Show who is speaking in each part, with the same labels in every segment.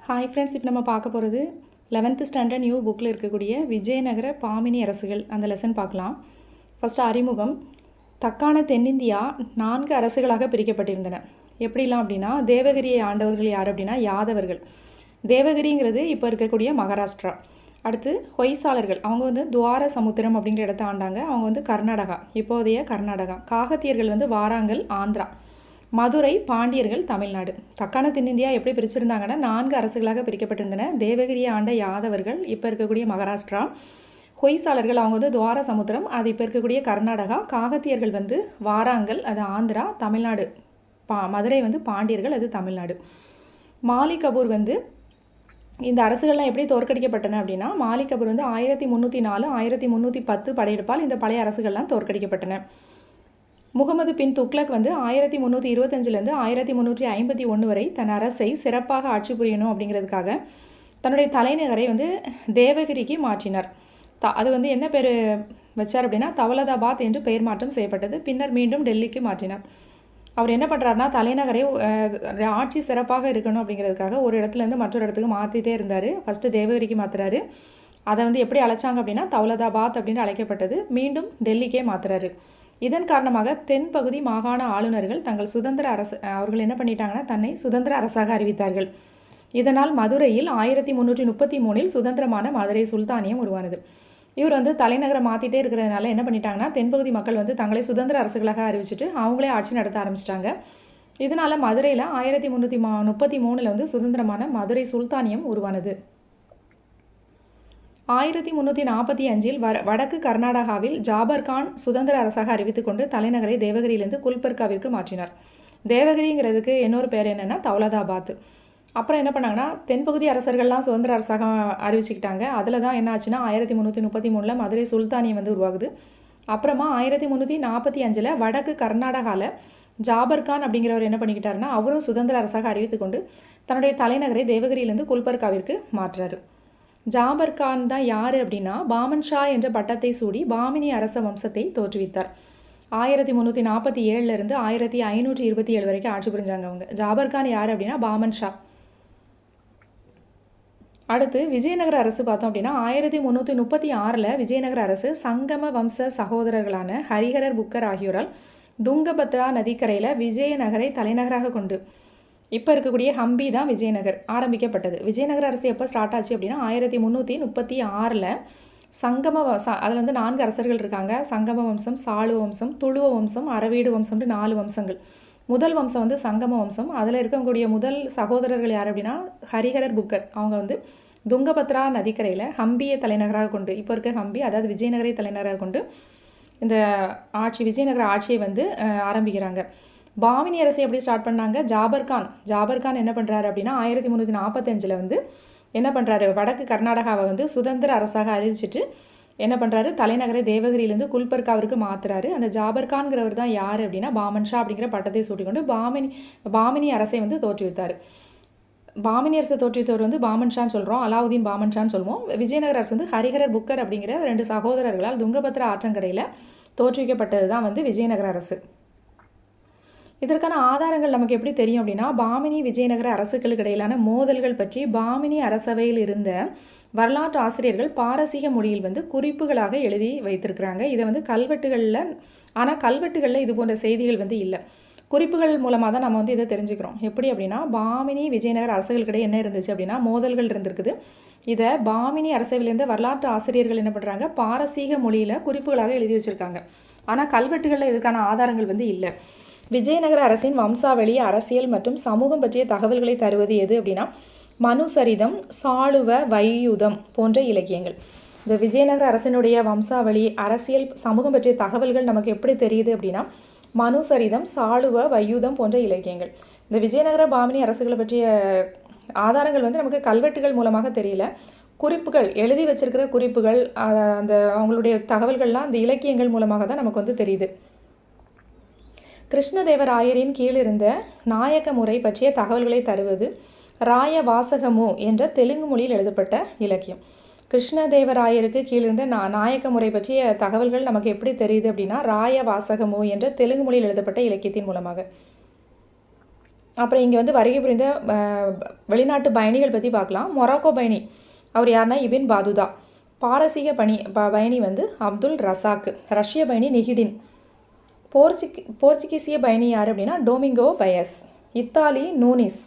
Speaker 1: Hi friends, இப்போ நம்ம பார்க்க போகிறது 11th ஸ்டாண்டர்ட் நியூ புக்கில் இருக்கக்கூடிய விஜயநகர பாமினி அரசுகள் அந்த லெசன் பார்க்கலாம். ஃபஸ்ட்டு அறிமுகம். தக்கான தென்னிந்தியா 4 அரசுகளாக பிரிக்கப்பட்டிருந்தன. எப்படிலாம் அப்படின்னா, தேவகிரியை ஆண்டவர்கள் யார் அப்படின்னா யாதவர்கள். தேவகிரிங்கிறது இப்போ இருக்கக்கூடிய மகாராஷ்டிரா. அடுத்து ஹொய்சாளர்கள், அவங்க துவார சமுத்திரம் அப்படிங்கிற இடத்த ஆண்டாங்க. அவங்க கர்நாடகா, இப்போதைய கர்நாடகா. காகத்தியர்கள் வாராங்கல், ஆந்திரா. மதுரை பாண்டியர்கள், தமிழ்நாடு. தக்கான தென்னிந்தியா எப்படி பிரிச்சிருந்தாங்கன்னா 4 அரசுகளாக பிரிக்கப்பட்டிருந்தன. தேவகிரியை ஆண்ட யாதவர்கள், இப்போ இருக்கக்கூடிய மகாராஷ்டிரா. ஹொய்சாளர்கள், அவங்க துவார சமுத்திரம், அது இப்போ இருக்கக்கூடிய கர்நாடகா. காகத்தியர்கள் வாராங்கல், அது ஆந்திரா. தமிழ்நாடு மதுரை பாண்டியர்கள், அது தமிழ்நாடு. மாலிக் கபூர் இந்த அரசுகள்லாம் எப்படி தோற்கடிக்கப்பட்டன அப்படின்னா, மாலிக் கபூர் 1304 1310 படையெடுப்பால் இந்த பழைய அரசுகள்லாம் தோற்கடிக்கப்பட்டன. முகமது பின் துக்ளக் 1325 1351 வரை தன் அரசை சிறப்பாக ஆட்சி புரியணும் அப்படிங்கிறதுக்காக தன்னுடைய தலைநகரை தேவகிரிக்கு மாற்றினார். அது என்ன பேர் வச்சார் அப்படின்னா தவலதாபாத் என்று பெயர் மாற்றம் செய்யப்பட்டது. பின்னர் மீண்டும் டெல்லிக்கு மாற்றினார். அவர் என்ன பண்ணுறாருனா, தலைநகரை ஆட்சி சிறப்பாக இருக்கணும் அப்படிங்கிறதுக்காக ஒரு இடத்துலேருந்து மற்றொரு இடத்துக்கு மாற்றிட்டே இருந்தார். ஃபஸ்ட்டு தேவகிரிக்கு மாற்றுறாரு. அதை எப்படி அழைச்சாங்க அப்படின்னா தவலதாபாத் அப்படின்னு அழைக்கப்பட்டது. மீண்டும் டெல்லிக்கே மாற்றுறாரு. இதன் காரணமாக தென்பகுதி மாகாண ஆளுநர்கள் தங்கள் சுதந்திர அரசு அவர்கள் என்ன பண்ணிட்டாங்கன்னா தன்னை சுதந்திர அரசாக அறிவித்தார்கள். இதனால் மதுரையில் 1333 சுதந்திரமான மதுரை சுல்தானியம் உருவானது. இவர் தலைநகரை மாற்றிட்டே இருக்கிறதுனால என்ன பண்ணிட்டாங்கன்னா தென்பகுதி மக்கள் தங்களை சுதந்திர அரசுகளாக அறிவிச்சுட்டு அவங்களே ஆட்சி நடத்த ஆரம்பிச்சிட்டாங்க. இதனால் மதுரையில் 1333 சுதந்திரமான மதுரை சுல்தானியம் உருவானது. 1345 வடக்கு கர்நாடகாவில் ஜாபர்கான் சுதந்திர அரசாக அறிவித்துக்கொண்டு தலைநகரை தேவகிரியிலிருந்து குல்பர்காவிற்கு மாற்றினார். தேவகிரிங்கிறதுக்கு இன்னொரு பேர் என்னென்னா தௌலதாபாத். அப்புறம் என்ன பண்ணாங்கன்னா தென்பகுதி அரசர்கள்லாம் சுதந்திர அரசாக அறிவிச்சுக்கிட்டாங்க. அதில் தான் என்ன ஆச்சுன்னா 1333 மதுரை சுல்தானியம் உருவாகுது. அப்புறமா 1345 வடக்கு கர்நாடகாவில் ஜாபர்கான் அப்படிங்கிறவர் என்ன பண்ணிக்கிட்டாருன்னா அவரும் சுதந்திர அரசாக அறிவித்துக்கொண்டு தன்னுடைய தலைநகரை தேவகிரியிலிருந்து குல்பர்காவிற்கு மாற்றுறாரு. ஜாபர்கான் தான் யார் அப்படின்னா பாமன் ஷா என்ற பட்டத்தை சூடி பாமினி அரச வம்சத்தை தோற்றுவித்தார். 1347 1527 வரைக்கும் ஆட்சி புரிஞ்சாங்க அவங்க. ஜாபர்கான் யார் அப்படின்னா பாமன் ஷா. அடுத்து விஜயநகர அரசு பார்த்தோம் அப்படின்னா 1336 விஜயநகர அரசு சங்கம வம்ச சகோதரர்களான ஹரிஹரர் புக்கர் ஆகியோரால் துங்கபத்ரா நதிக்கரையில் விஜயநகரை தலைநகராக கொண்டு இப்போ இருக்கக்கூடிய ஹம்பி தான் விஜயநகர் ஆரம்பிக்கப்பட்டது. விஜயநகர அரசு எப்போ ஸ்டார்ட் ஆச்சு அப்படின்னா 1336 சங்கம அதில் 4 அரசர்கள் இருக்காங்க. சங்கம வம்சம், சாளுவ வம்சம், துளுவ வம்சம், அரவீடு வம்சம்னு 4 வம்சங்கள். முதல் வம்சம் சங்கம வம்சம். அதில் இருக்கக்கூடிய முதல் சகோதரர்கள் யார் அப்படின்னா ஹரிஹரர் புக்கர். அவங்க துங்கபத்ரா நதிக்கரையில் ஹம்பியை தலைநகராக கொண்டு இப்போ இருக்க ஹம்பி அதாவது விஜயநகரை தலைநகராக கொண்டு இந்த விஜயநகர ஆட்சியை ஆரம்பிக்கிறாங்க. பாமினி அரசை எப்படி ஸ்டார்ட் பண்ணாங்க? ஜாபர்கான் என்ன பண்ணுறாரு அப்படின்னா 1345 என்ன பண்ணுறாரு, வடக்கு கர்நாடகாவை சுதந்திர அரசாக அறிவிச்சிட்டு என்ன பண்ணுறாரு, தலைநகரை தேவகிரியிலேருந்து குல்பர்காவிற்கு மாற்றுறாரு. அந்த ஜாபர்கான்கிறவர் தான் யார் அப்படின்னா பாமன் ஷா அப்படிங்கிற பட்டத்தை சூட்டிக்கொண்டு பாமினி அரசை தோற்றுவித்தார். பாமினி அரசை தோற்றுவித்தவர் பாமன் ஷான்னு சொல்கிறோம், அலாவுதீன் பாமன் ஷான்னு சொல்லுவோம். விஜயநகர அரசு ஹரிஹரர் புக்கர் அப்படிங்கிற 2 சகோதரர்களால் துங்கபத்ரா ஆற்றங்கரையில் தோற்றுவிக்கப்பட்டது தான் விஜயநகர அரசு. இதற்கான ஆதாரங்கள் நமக்கு எப்படி தெரியும் அப்படின்னா, பாமினி விஜயநகர அரசுகளுக்கு இடையிலான மோதல்கள் பற்றி பாமினி அரசவையில் இருந்த வரலாற்று ஆசிரியர்கள் பாரசீக மொழியில் குறிப்புகளாக எழுதி வைத்திருக்கிறாங்க. இதை கல்வெட்டுகளில், ஆனால் கல்வெட்டுகளில் இது போன்ற செய்திகள் இல்லை. குறிப்புகள் மூலமாக தான் நம்ம இதை தெரிஞ்சுக்கிறோம். எப்படி அப்படின்னா, பாமினி விஜயநகர அரசுகளுக்கிடையே என்ன இருந்துச்சு அப்படின்னா மோதல்கள் இருந்திருக்குது. இதை பாமினி அரசவையிலேருந்து வரலாற்று ஆசிரியர்கள் என்ன பண்ணுறாங்க, பாரசீக மொழியில் குறிப்புகளாக எழுதி வச்சுருக்காங்க. ஆனால் கல்வெட்டுகளில் இதுக்கான ஆதாரங்கள் இல்லை. விஜயநகர அரசின் வம்சாவளி, அரசியல் மற்றும் சமூகம் பற்றிய தகவல்களை தருவது எது அப்படின்னா மனுசரிதம், சாளுவ வையுதம் போன்ற இலக்கியங்கள். இந்த விஜயநகர அரசினுடைய வம்சாவளி, அரசியல், சமூகம் பற்றிய தகவல்கள் நமக்கு எப்படி தெரியுது அப்படின்னா மனுசரிதம், சாளுவ வையுதம் போன்ற இலக்கியங்கள். இந்த விஜயநகர பாமினி அரசுகளை பற்றிய ஆதாரங்கள் நமக்கு கல்வெட்டுகள் மூலமாக தெரியல. குறிப்புகள் எழுதி வச்சிருக்கிற குறிப்புகள், அந்த அவங்களுடைய தகவல்கள்லாம் அந்த இலக்கியங்கள் மூலமாக தான் நமக்கு தெரியுது. கிருஷ்ணதேவராயரின் கீழ் இருந்த நாயக்க முறை பற்றிய தகவல்களை தருவது ராய வாசகமு என்ற தெலுங்கு மொழியில் எழுதப்பட்ட இலக்கியம். கிருஷ்ணதேவராயருக்கு கீழிருந்த நாயக்க முறை பற்றிய தகவல்கள் நமக்கு எப்படி தெரியுது அப்படின்னா ராய வாசகமு என்ற தெலுங்கு மொழியில் எழுதப்பட்ட இலக்கியத்தின் மூலமாக. அப்புறம் இங்கே வந்து வருகை புரிந்த வெளிநாட்டு பயணிகள் பற்றி பார்க்கலாம். மொராக்கோ பயணி அவர் யாருன்னா இபின் பாதுதா. பாரசீக பயணி வந்து அப்துல் ரசாக். ரஷ்ய பயணி நிகிடின். போர்ச்சுகீசிய பயணி யார் அப்படின்னா டோமிங்கோ பயஸ். இத்தாலி நூனிஸ்.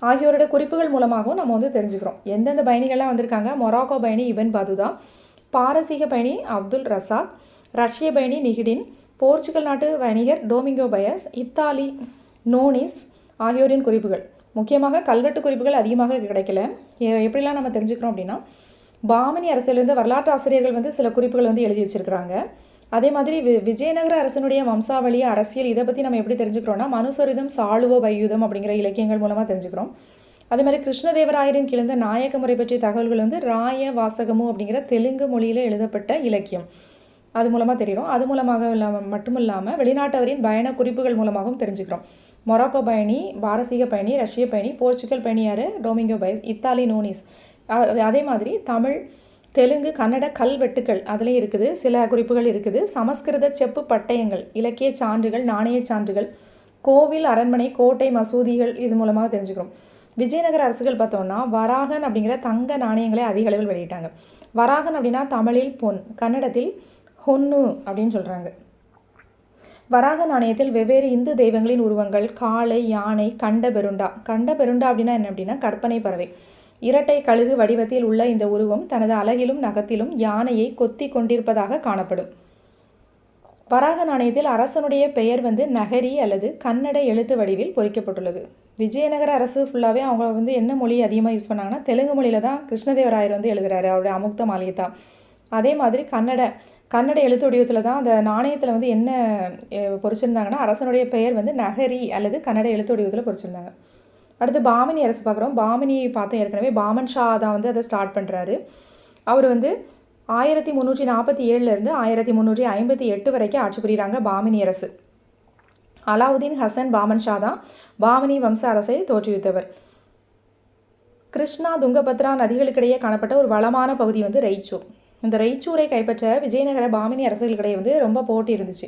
Speaker 1: ஆகியோரோட குறிப்புகள் மூலமாகவும் நம்ம வந்து தெரிஞ்சுக்கிறோம் எந்தெந்த பயணிகள்லாம் வந்திருக்காங்க. மொராக்கோ பயணி இபின் பாதுதா, பாரசீக பயணி அப்துல் ரசாக், ரஷ்ய பயணி நிகிடின், போர்ச்சுகல் நாட்டு வணிகர் டோமிங்கோ பயஸ், இத்தாலி நோனிஸ் ஆகியோரின் குறிப்புகள். முக்கியமாக கல்வெட்டு குறிப்புகள் அதிகமாக கிடைக்கல. எப்படிலாம் நம்ம தெரிஞ்சுக்கிறோம் அப்படின்னா, பாமனி அரசிலிருந்து வரலாற்று ஆசிரியர்கள் வந்து சில குறிப்புகள் வந்து எழுதி வச்சிருக்கிறாங்க. அதே மாதிரி விஜயநகர அரசனுடைய வம்சாவளி அரசியல் இதை பற்றி நம்ம எப்படி தெரிஞ்சுக்கிறோம்னா மனுசரிதம் சாளுவ வையுதம் அப்படிங்கிற இலக்கியங்கள் மூலமாக தெரிஞ்சுக்கிறோம். அதே மாதிரி கிருஷ்ணதேவராயரின் கிழந்த நாயக்க முறை பற்றிய தகவல்கள் வந்து ராய வாசகமு அப்படிங்கிற தெலுங்கு மொழியில் எழுதப்பட்ட இலக்கியம், அது மூலமாக தெரியும். அது மூலமாக மட்டும் இல்லாமல் வெளிநாட்டவரின் பயண குறிப்புகள் மூலமாகவும் தெரிஞ்சுக்கிறோம். மொராக்கோ பயணி, பாரசீக பயணி, ரஷ்ய பயணி, போர்ச்சுகல் பயணி யார் டோமிங்கோ பயஸ், இத்தாலி நோனிஸ். அதே மாதிரி தமிழ், தெலுங்கு, கன்னட கல்வெட்டுக்கள் அதுலேயும் இருக்குது, சில குறிப்புகள் இருக்குது. சமஸ்கிருத செப்பு பட்டயங்கள், இலக்கிய சான்றுகள், நாணய சான்றுகள், கோவில், அரண்மனை, கோட்டை, மசூதிகள் இது மூலமாக தெரிஞ்சுக்கிறோம். விஜயநகர அரசுகள் பார்த்தோம்னா வராகன் அப்படிங்கிற தங்க நாணயங்களை அதிக அளவில் வெளியிட்டாங்க. வராகன் அப்படின்னா தமிழில் பொன், கன்னடத்தில் ஹொன்னு அப்படின்னு சொல்கிறாங்க. வராக நாணயத்தில் வெவ்வேறு இந்து தெய்வங்களின் உருவங்கள், காளை, யானை, கண்ட பெருண்டா அப்படின்னா என்ன அப்படின்னா கற்பனை பறவை, இரட்டை கழுகு வடிவத்தில் உள்ள இந்த உருவம் தனது அலகிலும் நகத்திலும் யானையை கொத்தி கொண்டிருப்பதாக காணப்படும். வராக நாணயத்தில் அரசனுடைய பெயர் வந்து நகரி அல்லது கன்னட எழுத்து வடிவில் பொறிக்கப்பட்டுள்ளது. விஜயநகர அரசு ஃபுல்லாகவே அவங்க வந்து என்ன மொழி அதிகமாக யூஸ் பண்ணாங்கன்னா தெலுங்கு மொழியில் தான் கிருஷ்ணதேவராயர் வந்து எழுதுகிறாரு, அவருடைய அமுக்த மாளிகை. அதே மாதிரி கன்னட எழுத்து வடிவத்தில் தான் அந்த நாணயத்தில் வந்து என்ன பொறிச்சிருந்தாங்கன்னா அரசனுடைய பெயர் வந்து நகரி அல்லது கன்னட எழுத்து வடிவத்தில் பொறிச்சிருந்தாங்க. அடுத்து பாமினி அரசு பார்க்குறோம். பாமினி பார்த்தோம் ஏற்கனவே. பாமன் ஷா தான் வந்து அதை ஸ்டார்ட் பண்ணுறாரு. அவர் வந்து 1347 1358 வரைக்கும் ஆட்சி புரிகிறாங்க பாமினி அரசு. அலாவுதீன் ஹசன் பாமன் ஷா தான் பாமினி வம்ச அரசை தோற்றுவித்தவர். கிருஷ்ணா துங்கபத்ரா நதிகளுக்கிடையே காணப்பட்ட ஒரு வளமான பகுதி வந்து ரெய்ச்சூர். இந்த ரெய்ச்சூரை கைப்பற்ற விஜயநகர பாமினி அரசுகளுக்கிடையே வந்து ரொம்ப போட்டி இருந்துச்சு.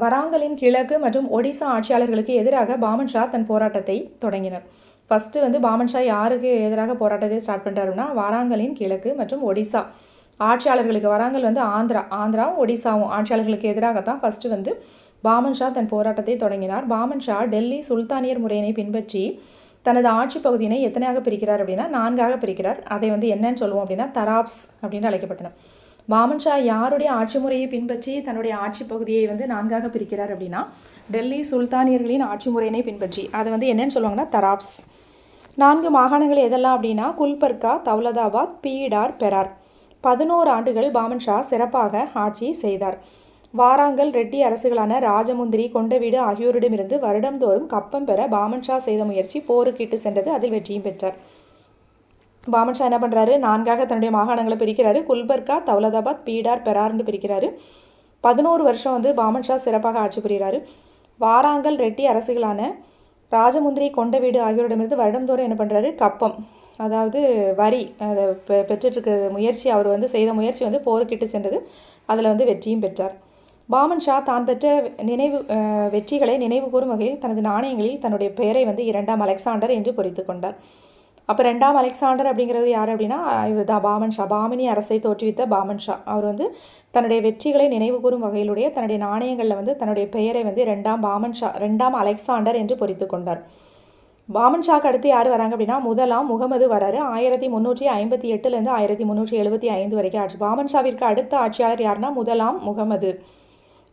Speaker 1: வராங்கலின் கிழக்கு மற்றும் ஒடிசா ஆட்சியாளர்களுக்கு எதிராக பாமன் ஷா தன் போராட்டத்தை தொடங்கினர். ஃபஸ்ட்டு வந்து பாமன் ஷா யாருக்கு எதிராக போராட்டத்தை ஸ்டார்ட் பண்ணுறாருன்னா வராங்கலின் கிழக்கு மற்றும் ஒடிசா ஆட்சியாளர்களுக்கு. வராங்கல் வந்து ஆந்திராவும் ஒடிசாவும் ஆட்சியாளர்களுக்கு எதிராகத்தான் ஃபஸ்ட்டு வந்து பாமன் ஷா தன் போராட்டத்தை தொடங்கினார். பாமன் ஷா டெல்லி சுல்தானியர் முறையினை பின்பற்றி தனது ஆட்சி பகுதியினை எத்தனையாக பிரிக்கிறார் அப்படின்னா 4ஆக பிரிக்கிறார். அதை வந்து என்னன்னு சொல்லுவோம் அப்படின்னா தராப்ஸ் அப்படின்னு அழைக்கப்பட்டன. பாமன் ஷா யாருடைய ஆட்சி முறையை பின்பற்றி தன்னுடைய ஆட்சி பகுதியை வந்து 4ஆக பிரிக்கிறார் அப்படின்னா டெல்லி சுல்தானியர்களின் ஆட்சி முறையினை பின்பற்றி. அதை வந்து என்னன்னு சொல்லுவாங்கன்னா தராப்ஸ். 4 மாகாணங்கள் எதெல்லாம் அப்படின்னா குல்பர்கா, தௌலதாபாத், பீடார், பெரார். 11 ஆண்டுகள் பாமன் ஷா சிறப்பாக ஆட்சி செய்தார். வாராங்கல் ரெட்டி அரசுகளான ராஜமுந்திரி, கொண்டவீடு ஆகியோரிடமிருந்து வருடந்தோறும் கப்பம் பெற பாமன் ஷா செய்த முயற்சி போருக்கிட்டு சென்றது. அதில் வெற்றியும் பெற்றார். பாமன் ஷா என்ன பண்ணுறாரு, 4ஆக தன்னுடைய மாகாணங்களை பிரிக்கிறாரு. குல்பர்கா, தௌலதாபாத், பீடார், பெரார்னு பிரிக்கிறாரு. 11 வருஷம் வந்து பாமன் ஷா சிறப்பாக ஆட்சி புரிகிறாரு. வாராங்கல் ரெட்டி அரசுகளான ராஜமுந்திரி, கொண்டவீடு ஆகியோரிடமிருந்து வருடந்தோறும் என்ன பண்ணுறாரு, கப்பம் அதாவது வரி அதை பெற்றுட்டு முயற்சி அவர் வந்து செய்த முயற்சி வந்து போருக்கிட்டு சென்றது. அதில் வந்து வெற்றியும் பெற்றார். பாமன் ஷா தான் பெற்ற வெற்றிகளை நினைவு கூறும் வகையில் தனது நாணயங்களில் தன்னுடைய பெயரை வந்து 2ஆம் அலெக்சாண்டர் என்று பொறித்து கொண்டார். அப்போ 2ஆம் அலெக்சாண்டர் அப்படிங்கிறது யார் அப்படின்னா இவர் தான் பாமன் ஷா, பாமினி அரசை தோற்றுவித்த பாமன் ஷா. அவர் வந்து தன்னுடைய வெற்றிகளை நினைவு கூறும் வகையிலுடைய தன்னுடைய நாணயங்களில் வந்து தன்னுடைய பெயரை வந்து 2ஆம் அலெக்சாண்டர் என்று பொறித்து கொண்டார். பாமன் ஷாக்கு அடுத்து யார் வராங்க அப்படின்னா முதலாம் முகமது வராரு. 1358 1375 வரைக்கும் ஆட்சி. பாமன் ஷாவிற்கு அடுத்த ஆட்சியாளர் யாருன்னா முதலாம் முகமது.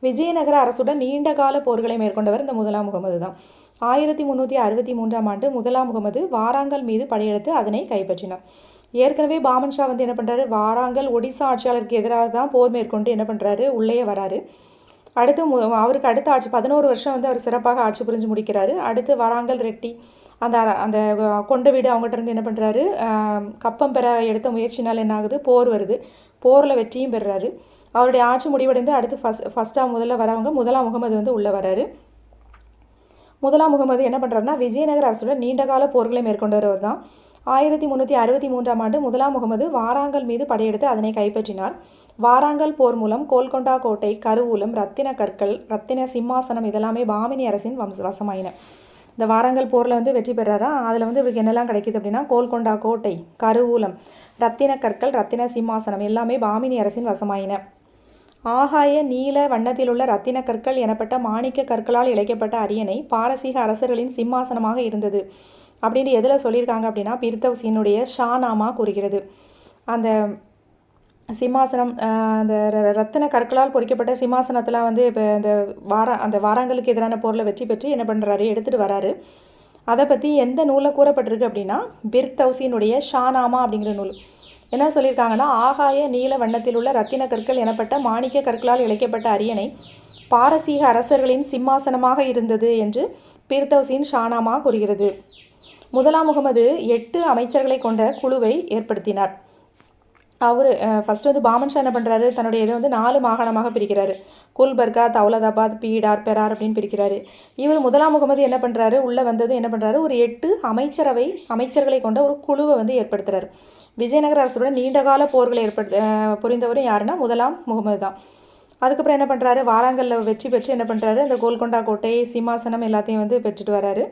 Speaker 1: விஜயநகர அரசுடன் நீண்ட கால போர்களை மேற்கொண்டவர் இந்த முதலாம் முகமது தான். 1363 முதலாம் முகமது வாராங்கல் மீது படையெடுத்து அதனை கைப்பற்றினார். ஏற்கனவே பாமன் ஷா வந்து என்ன பண்ணுறாரு, வாராங்கல் ஒடிசா ஆட்சியாளருக்கு எதிராக தான் போர் மேற்கொண்டு என்ன பண்ணுறாரு, உள்ளே வராரு. அடுத்து அவருக்கு அடுத்த ஆட்சி 11 வருஷம் வந்து அவர் சிறப்பாக ஆட்சி புரிஞ்சு முடிக்கிறாரு. அடுத்து வராங்கல் ரெட்டி அந்த கொண்ட வீடு அவங்ககிட்ட இருந்து என்ன பண்ணுறாரு, கப்பம் பெற எடுத்த முயற்சினால் என்ன ஆகுது, போர் வருது. போரில் வெற்றியும் பெறுறாரு. அவருடைய ஆட்சி முடிவடைந்து அடுத்து ஃபஸ்ட்டாக முதல்ல வரவங்க முதலாம் முகமது வந்து உள்ளே வராரு. முதலாம் முகமது என்ன பண்ணுறாருன்னா விஜயநகர அரசுடன் நீண்டகால போர்களை மேற்கொண்டவர் தான். 1363 முதலாம் முகமது வாராங்கல் மீது படையெடுத்து அதனை கைப்பற்றினார். வாராங்கல் போர் மூலம் கோல்கொண்டா கோட்டை, கருவூலம், ரத்தின கற்கள், ரத்தின சிம்மாசனம் இதெல்லாமே பாமினி அரசின் வசமாயின. இந்த வாரங்கல் போரில் வந்து வெற்றி பெறாரா. அதில் வந்து இவருக்கு என்னெல்லாம் கிடைக்குது அப்படின்னா கோல்கொண்டா கோட்டை, கருவூலம், ரத்தின கற்கள், ரத்தின சிம்மாசனம் எல்லாமே பாமினி அரசின் வசமாயின. ஆகாய நீல வண்ணத்திலுள்ள ரத்தின கற்கள் எனப்பட்ட மாணிக்க கற்களால் இழைக்கப்பட்ட அரியணை பாரசீக அரசர்களின் சிம்மாசனமாக இருந்தது அப்படின்னு எதில் சொல்லியிருக்காங்க அப்படின்னா பிர்தௌசியினுடைய ஷானாமா கூறுகிறது. அந்த சிம்மாசனம் அந்த ரத்தின கற்களால் பொறிக்கப்பட்ட சிம்மாசனத்தில் வந்து இப்போ அந்த வாரங்களுக்கு எதிரான போரில் வெற்றி பெற்று என்ன பண்ணுறாரு, எடுத்துகிட்டு வராரு. அதை பற்றி எந்த நூலில் கூறப்பட்டிருக்கு அப்படின்னா பிர்தௌசியினுடைய ஷானாமா அப்படிங்கிற நூல். என்ன சொல்லியிருக்காங்கன்னா ஆகாய நீல வண்ணத்தில் உள்ள ரத்தின கற்கள் எனப்பட்ட மாணிக்க கற்களால் இழைக்கப்பட்ட அரியணை பாரசீக அரசர்களின் சிம்மாசனமாக இருந்தது என்று பிர்தௌசியின் ஷானாமா கூறுகிறது. முதலாம் முகமது 8 அமைச்சர்களை கொண்ட குழுவை ஏற்படுத்தினார். அவர் ஃபஸ்ட்டு வந்து பாமன் ஷா என்ன பண்ணுறாரு, தன்னுடைய இதை வந்து 4 மாகாணமாக பிரிக்கிறாரு. குல்பர்கா, தௌலதாபாத், பீடார், பெரார் அப்படின்னு பிரிக்கிறாரு. இவர் முதலாம் முகமது என்ன பண்ணுறாரு, உள்ளே வந்ததும் என்ன பண்ணுறாரு, ஒரு 8 அமைச்சர்களை கொண்ட ஒரு குழுவை வந்து ஏற்படுத்துகிறார். விஜயநகர அரசுடன் நீண்டகால போர்களை புரிந்தவரும் யாருன்னா முதலாம் முகமது தான். அதுக்கப்புறம் என்ன பண்ணுறாரு, வாராங்கல்ல வெற்றி பெற்று என்ன பண்ணுறாரு, அந்த கோல்கொண்டா கோட்டை, சிம்மாசனம் எல்லாத்தையும் வந்து பெற்றுட்டு வராரு.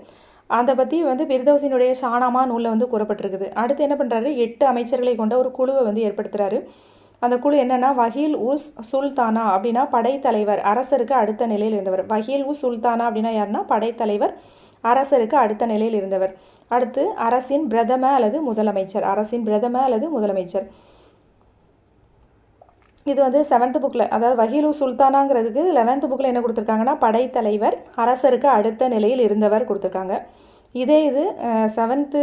Speaker 1: அதை பற்றி வந்து பிர்தௌசியினுடைய ஷானாமா நூலில் வந்து கூறப்பட்டிருக்குது. அடுத்து என்ன பண்ணுறாரு, 8 அமைச்சர்களை கொண்ட ஒரு குழுவை வந்து ஏற்படுத்துகிறாரு. அந்த குழு என்னென்னா வஹீல் உஸ் சுல்தானா அப்படின்னா படைத்தலைவர், அரசருக்கு அடுத்த நிலையில் இருந்தவர். வஹீல் உஸ் சுல்தானா அப்படின்னா யாருன்னா படைத்தலைவர், அரசருக்கு அடுத்த நிலையில் இருந்தவர். அடுத்து அரசின் பிரதம அல்லது முதலமைச்சர். இது வந்து 7th புக்கில், அதாவது வஹீலு சுல்தானாங்கிறதுக்கு 11th புக்கில் என்ன கொடுத்துருக்காங்கன்னா படைத்தலைவர், அரசருக்கு அடுத்த நிலையில் இருந்தவர் கொடுத்துருக்காங்க. இது 7th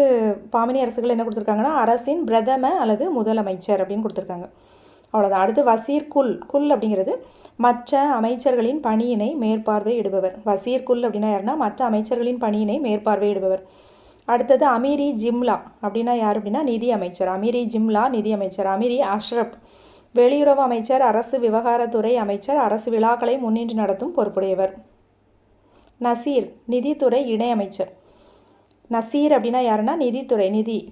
Speaker 1: பாமினி அரசுகள் என்ன கொடுத்துருக்காங்கன்னா அரசின் பிரதம அல்லது முதலமைச்சர் அப்படின்னு கொடுத்துருக்காங்க. அவ்வளோதான். அடுத்து வசீர் குல் அப்படிங்கிறது மற்ற அமைச்சர்களின் பணியினை மேற்பார்வையிடுபவர். வசீர் குல் அப்படின்னா யாருன்னா மற்ற அமைச்சர்களின் பணியினை மேற்பார்வையிடுபவர். அடுத்தது அமீரி ஜிம்லா அப்படின்னா யார் அப்படின்னா நிதி அமைச்சர். அமீரி ஜிம்லா நிதி அமைச்சர். அமீரி அஷ்ரப் வெளியுறவு அமைச்சர், அரசு விவகாரத்துறை அமைச்சர், அரசு விழாக்களை முன்னின்று நடத்தும் பொறுப்புடையவர். நசீர் நிதித்துறை இணை அமைச்சர். நசீர் அப்படின்னா யாருன்னா நிதித்துறை,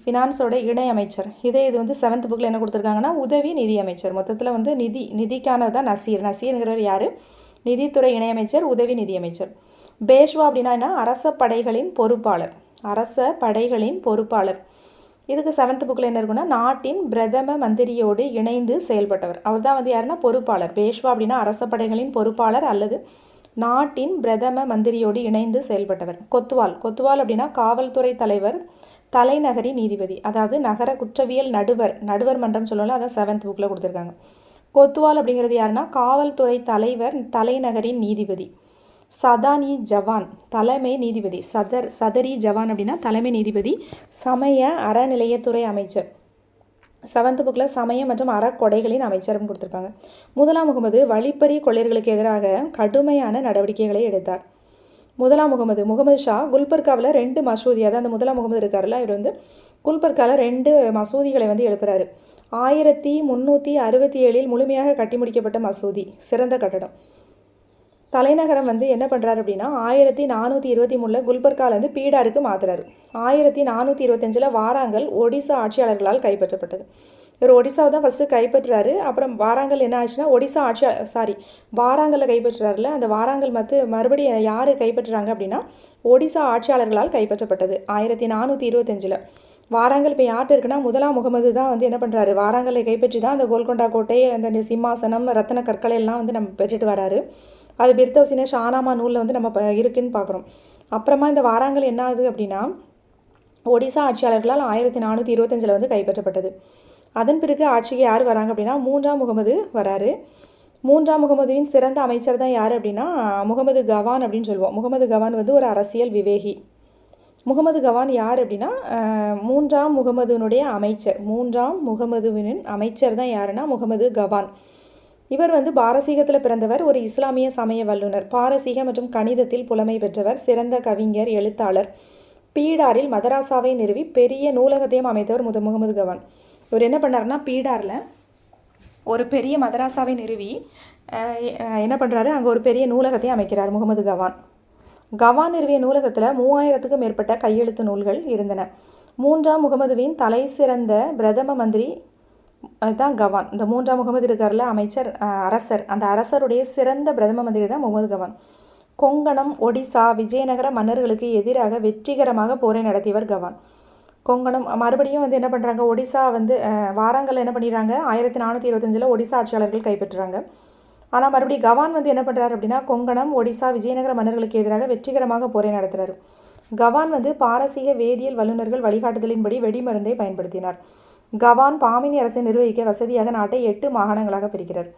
Speaker 1: ஃபினான்ஸோட இணை அமைச்சர். இது வந்து 7th புக்கில் என்ன கொடுத்துருக்காங்கன்னா உதவி நிதி அமைச்சர். மொத்தத்தில் வந்து நிதிக்கானது தான் நசீர். நசீர்ங்கிறவர் யார், நிதித்துறை இணையமைச்சர், உதவி நிதி அமைச்சர். பேஷ்வா அப்படின்னா அரச படைகளின் பொறுப்பாளர். இதுக்கு 7th புக்கில் என்ன இருக்குன்னா நாட்டின் பிரதம மந்திரியோடு இணைந்து செயல்பட்டவர். அவர் தான் வந்து யாருன்னா பொறுப்பாளர். பேஷ்வா அப்படின்னா அரச படைகளின் பொறுப்பாளர் அல்லது நாட்டின் பிரதம மந்திரியோடு இணைந்து செயல்பட்டவர். கொத்துவால் அப்படின்னா காவல்துறை தலைவர், தலைநகரி நீதிபதி, அதாவது நகர குற்றவியல் நடுவர் மன்றம் சொல்லலாம். அதான் 7th புக்கில் கொடுத்துருக்காங்க. கொத்துவால் அப்படிங்கிறது யாருன்னா காவல்துறை தலைவர், தலைநகரின் நீதிபதி. சதானி ஜவான் தலைமை நீதிபதி. சதரி ஜவான் அப்படின்னா தலைமை நீதிபதி. சமய அறநிலையத்துறை அமைச்சர். 7th புக்கில் சமய மற்றும் அறக்கொடைகளின் அமைச்சரும் கொடுத்துருப்பாங்க. முதலாம் முகமது வழிப்பறி கொள்ளையர்களுக்கு எதிராக கடுமையான நடவடிக்கைகளை எடுத்தார். முகமது ஷா குல்பர்காவில் 2 மசூதி, அதாவது அந்த முதலாம் முகமது இருக்காருல்ல, இவர் வந்து குல்பர்காவில் 2 மசூதிகளை வந்து எழுப்புறாரு. 1367 முழுமையாக கட்டி முடிக்கப்பட்ட மசூதி, சிறந்த கட்டடம். தலைநகரம் வந்து என்ன பண்ணுறாரு அப்படின்னா 1423 குல்பர்காலேருந்து பீடாருக்கு மாற்றுறாரு. 1425 வாராங்கல் ஒடிசா ஆட்சியாளர்களால் கைப்பற்றப்பட்டது. இவர் ஒடிசாவை தான் ஃபஸ்ட்டு கைப்பற்றுறாரு. அப்புறம் வாராங்கல் என்ன ஆச்சுன்னா வாராங்கல்ல கைப்பற்றுறாருல, அந்த வாராங்கல் மறுபடியும் யார் கைப்பற்றுறாங்க அப்படின்னா ஒடிசா ஆட்சியாளர்களால் கைப்பற்றப்பட்டது 1425. வாராங்கல் இப்போ யார்கிட்ட இருக்குன்னா முதலாம் முகமது தான் வந்து என்ன பண்ணுறாரு, வாராங்கலை கைப்பற்றி தான் அந்த கோல்கொண்டா கோட்டை, அந்த சிம்மாசனம், ரத்தன கற்களை எல்லாம் வந்து நம்ம பெற்றுட்டு வராரு. அது பிர்தௌசின ஷானாமா நூலில் வந்து நம்ம இருக்குன்னு பார்க்குறோம். அப்புறமா இந்த வாராங்கல் என்ன ஆகுது அப்படின்னா ஒடிசா ஆட்சியாளர்களால் 1425 வந்து கைப்பற்றப்பட்டது. அதன் பிறகு ஆட்சிக்கு யார் வராங்க அப்படின்னா 3ஆம் முகமது வராரு. 3ஆம் முகமதுவின் சிறந்த அமைச்சர் தான் யார் அப்படின்னா முகமது கவான் அப்படின்னு சொல்லுவோம். முகமது கவான் வந்து ஒரு அரசியல் விவேகி. முகமது கவான் யார் அப்படின்னா 3ஆம் முகமதுவினுடைய அமைச்சர். 3ஆம் முகமதுவின் அமைச்சர் தான் யாருன்னா முகமது கவான். இவர் வந்து பாரசீகத்தில் பிறந்தவர், ஒரு இஸ்லாமிய சமய வல்லுனர், பாரசீக மற்றும் கணிதத்தில் புலமை பெற்றவர், சிறந்த கவிஞர், எழுத்தாளர். பீடாரில் மதராசாவை நிறுவி பெரிய நூலகத்தையும் அமைத்தவர் முகமது கவான். இவர் என்ன பண்ணார்னா பீடாரில் ஒரு பெரிய மதராசாவை நிறுவி என்ன பண்ணுறாரு, அங்கே ஒரு பெரிய நூலகத்தையும் அமைக்கிறார் முகமது கவான். கவான் நிறுவிய நூலகத்தில் 3000க்கும் மேற்பட்ட கையெழுத்து நூல்கள் இருந்தன. 3ஆம் முகமதுவின் தலை சிறந்த பிரதம மந்திரி அதுதான் கவான். இந்த 3ஆம் முகமது இருக்கார்ல அமைச்சர், அரசர், அந்த அரசருடைய சிறந்த பிரதம மந்திரி தான் முகமது கவான். கொங்கணம், ஒடிசா, விஜயநகர மன்னர்களுக்கு எதிராக வெற்றிகரமாக போரை நடத்தியவர் கவான். கொங்கணம் மறுபடியும் வந்து என்ன பண்ணுறாங்க, ஒடிசா வந்து வாராங்கல் என்ன பண்ணிடுறாங்க, 1425 ஒடிசா ஆட்சியாளர்கள் கைப்பற்றுறாங்க. ஆனால் மறுபடியும் கவான் வந்து என்ன பண்ணுறாரு அப்படின்னா, கொங்கணம், ஒடிசா, விஜயநகர மன்னர்களுக்கு எதிராக வெற்றிகரமாக போரை நடத்துகிறார். கவான் வந்து பாரசீக வேதியியல் வல்லுநர்கள் வழிகாட்டுதலின்படி வெடிமருந்தை பயன்படுத்தினார். கவான் பாமினி அரசை நிர்வகிக்க வசதியாக நாட்டை 8 மாகாணங்களாக பிரிக்கிறார்.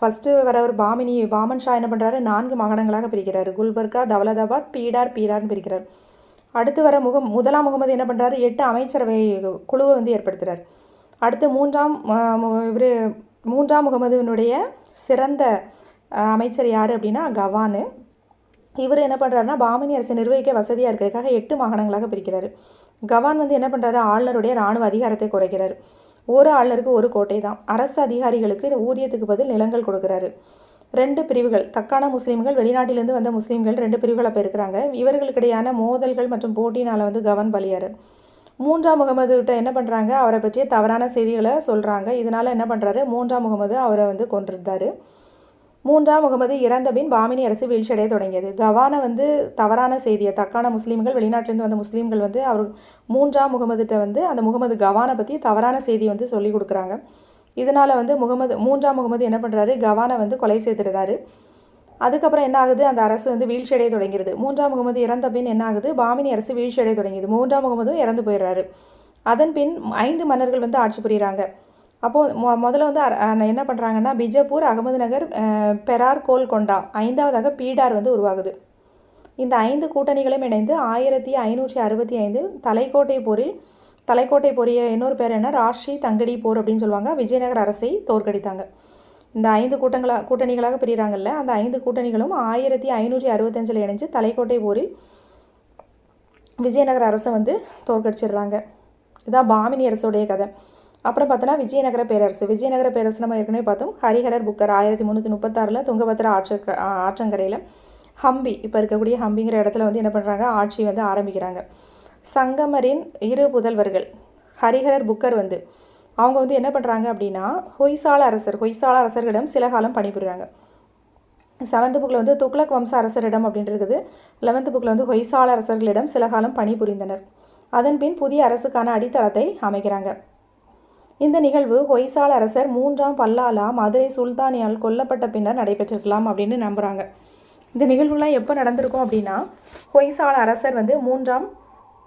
Speaker 1: ஃபஸ்ட்டு வரவர் பாமன் ஷா என்ன பண்ணுறாரு, 4 மாகாணங்களாக பிரிக்கிறார். குல்பர்கா, தௌலதாபாத், பீடார்னு பிரிக்கிறார். அடுத்து வர முதலாம் முகமது என்ன பண்ணுறாரு, 8 அமைச்சரவை குழுவை வந்து ஏற்படுத்துகிறார். அடுத்து மூன்றாம் முகமதுனுடைய சிறந்த அமைச்சர் யார் அப்படின்னா கவானு. இவர் என்ன பண்ணுறாருன்னா, பாமினி அரசை நிர்வகிக்க வசதியாக இருக்கிறதுக்காக 8 மாகாணங்களாக பிரிக்கிறார். கவான் வந்து என்ன பண்ணுறாரு, ஆளுநருடைய இராணுவ அதிகாரத்தை குறைக்கிறார். ஒரு ஆளுநருக்கு ஒரு கோட்டை தான். அரசு அதிகாரிகளுக்கு ஊதியத்துக்கு பதில் நிலங்கள் கொடுக்குறாரு. 2 பிரிவுகள், தக்கான முஸ்லீம்கள், வெளிநாட்டிலிருந்து வந்த முஸ்லீம்கள் 2 பிரிவுகளை இப்போ இருக்கிறாங்க. இவர்களுக்கிடையான மோதல்கள் மற்றும் போட்டினால் வந்து கவான் பலியார். மூன்றாம் முகமது கிட்ட என்ன பண்ணுறாங்க, அவரை பற்றிய தவறான செய்திகளை சொல்கிறாங்க. இதனால் என்ன பண்ணுறாரு, மூன்றாம் முகமது அவரை வந்து கொன்றிருந்தார். மூன்றாம் முகமது இறந்த பின் பாமினி அரசு வீழ்ச்சியடைய தொடங்கியது. கவானை வந்து தவறான செய்தியை, தக்கான முஸ்லீம்கள், வெளிநாட்டிலேருந்து வந்த முஸ்லீம்கள் வந்து அவர் மூன்றாம் முகமதுகிட்ட வந்து அந்த முகமது கவானை பற்றி தவறான செய்தி வந்து சொல்லி கொடுக்குறாங்க. இதனால் வந்து மூன்றாம் முகமது என்ன பண்ணுறாரு, கவானை வந்து கொலை செய்துடுறாரு. அதுக்கப்புறம் என்ன ஆகுது, அந்த அரசு வந்து வீழ்ச்சியடைய தொடங்கிறது. மூன்றாம் முகமது இறந்த பின் என்ன ஆகுது, பாமினி அரசு வீழ்ச்சியடைய தொடங்கியது. மூன்றாம் முகமதும் இறந்து போயிடுறாரு. அதன் பின் 5 மன்னர்கள் வந்து ஆட்சி புரிகிறாங்க. அப்போது முதல்ல வந்து என்ன பண்ணுறாங்கன்னா, பிஜப்பூர், அகமது நகர், பெரார், கோல்கொண்டா, 5வதாக பீடார் வந்து உருவாகுது. இந்த 5 கூட்டணிகளும் இணைந்து 1565 தலைக்கோட்டை போரிய இன்னொரு பேர் என்ன, ராஷி தங்கடி போர் அப்படின்னு சொல்லுவாங்க, விஜயநகர அரசை தோற்கடித்தாங்க. இந்த 5 கூட்டணிகளாக பிரிகிறாங்கல்ல, அந்த 5 கூட்டணிகளும் 1565 இணைஞ்சு தலைக்கோட்டை போரில் விஜயநகர அரசை வந்து தோற்கடிச்சிடுறாங்க. இதுதான் பாமினி அரசுடைய கதை. அப்புறம் பார்த்தோன்னா விஜயநகர பேரரசு நம்ம ஏற்கனவே பார்த்தோம். ஹரிஹரர் புக்கர் 1336 துங்கபத்ரா ஆற்றங்கரையில் ஹம்பி, இப்போ இருக்கக்கூடிய ஹம்பிங்கிற இடத்துல வந்து என்ன பண்ணுறாங்க, ஆட்சி வந்து ஆரம்பிக்கிறாங்க. சங்கமரின் 2 புதல்வர்கள் ஹரிஹரர் புக்கர் வந்து அவங்க வந்து என்ன பண்ணுறாங்க அப்படின்னா, ஹொய்சால அரசர்களிடம் சில காலம் பணிபுரிகிறாங்க. 7th புக்கில் வந்து துக்ளக் வம்ச அரசரிடம் அப்படின்னு இருக்குது. 11th புக்கில் வந்து ஹொய்சால அரசர்களிடம் சில காலம் பணிபுரிந்தனர். அதன் பின் புதிய அரசுக்கான அடித்தளத்தை அமைக்கிறாங்க. இந்த நிகழ்வு ஹொய்சால அரசர் 3ஆம் பல்லாலா மதுரை சுல்தானியால் கொல்லப்பட்ட பின்னர் நடைபெற்றிருக்கலாம் அப்படின்னு நம்புகிறாங்க. இந்த நிகழ்வுலாம் எப்போ நடந்திருக்கும் அப்படின்னா, ஹொய்சால அரசர் வந்து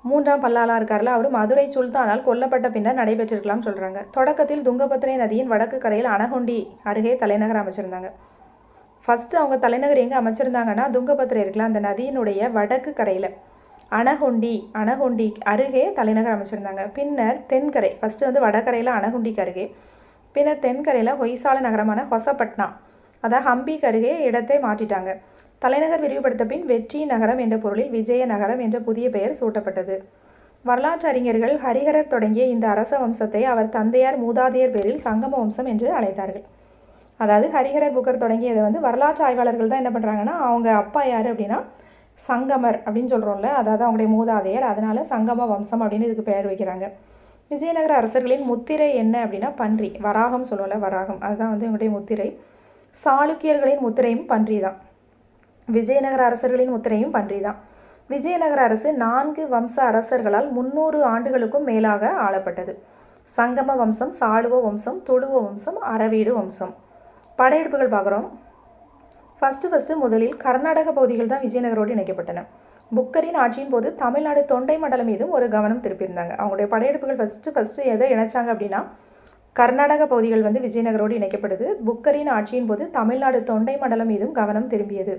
Speaker 1: மூன்றாம் பல்லாலா இருக்கார்ல, அவர் மதுரை சுல்தானால் கொல்லப்பட்ட பின்னர் நடைபெற்றிருக்கலாம்னு சொல்கிறாங்க. தொடக்கத்தில் துங்கபத்ரை நதியின் வடக்கு கரையில் அனகொண்டி அருகே தலைநகர் அமைச்சிருந்தாங்க. ஃபஸ்ட்டு அவங்க தலைநகர் எங்கே அமைச்சிருந்தாங்கன்னா, துங்கபத்ரை இருக்குல்ல, அந்த நதியினுடைய வடக்கு கரையில் அனகொண்டி அருகே தலைநகர் அமைச்சிருந்தாங்க. பின்னர் தென்கரை, ஃபஸ்ட்டு வந்து வடகரையில் அனகுண்டிக்கு அருகே, பின்னர் தென்கரையில் ஹொய்சால நகரமான ஹொசப்பட்னா, அதாவது ஹம்பிக்கு அருகே இடத்தை மாற்றிட்டாங்க. தலைநகர் விரிவுபடுத்த பின் வெற்றி நகரம் என்ற பொருளில் விஜய நகரம் என்ற புதிய பெயர் சூட்டப்பட்டது. வரலாற்று அறிஞர்கள் ஹரிஹரர் தொடங்கிய இந்த அரச வம்சத்தை அவர் தந்தையார் மூதாதையர் பேரில் சங்கம வம்சம் என்று அழைத்தார்கள். அதாவது ஹரிஹரர் புக்கர் தொடங்கியதை வந்து வரலாற்று ஆய்வாளர்கள் தான் என்ன பண்ணுறாங்கன்னா, அவங்க அப்பா யார் அப்படின்னா சங்கமர் அப்படின்னு சொல்கிறோம்ல, அதாவது அவங்களுடைய மூதாதையர், அதனால் சங்கம வம்சம் அப்படின்னு இதுக்கு பெயர் வைக்கிறாங்க. விஜயநகர அரசர்களின் முத்திரை என்ன அப்படின்னா பன்றி, வராகம் சொல்லுவோம்ல, வராகம், அதுதான் வந்து இவங்களுடைய முத்திரை. சாளுக்கியர்களின் முத்திரையும் பன்றி தான். விஜயநகர அரசர்களின் முத்திரையும் பன்றி தான். விஜயநகர அரசு 4 வம்ச அரசர்களால் 300 ஆண்டுகளுக்கும் மேலாக ஆளப்பட்டது. சங்கம வம்சம், சாளுவ வம்சம், துளுவ வம்சம், அரவீடு வம்சம். படையெடுப்புகள் பார்க்குறோம். ஃபஸ்ட்டு முதலில் கர்நாடக பகுதிகள் தான் விஜயநகரோடு இணைக்கப்பட்டன. புக்கரின் ஆட்சியின் போது தமிழ்நாடு தொண்டை மண்டலம் மீதும் ஒரு கவனம் திருப்பியிருந்தாங்க. அவங்களுடைய படையெடுப்புகள் ஃபஸ்ட்டு எதை இணைச்சாங்க அப்படின்னா, கர்நாடக பகுதிகள் வந்து விஜயநகரோடு இணைக்கப்படுது. புக்கரின் ஆட்சியின் போது தமிழ்நாடு தொண்டை மண்டலம் மீதும் கவனம் திரும்பியது.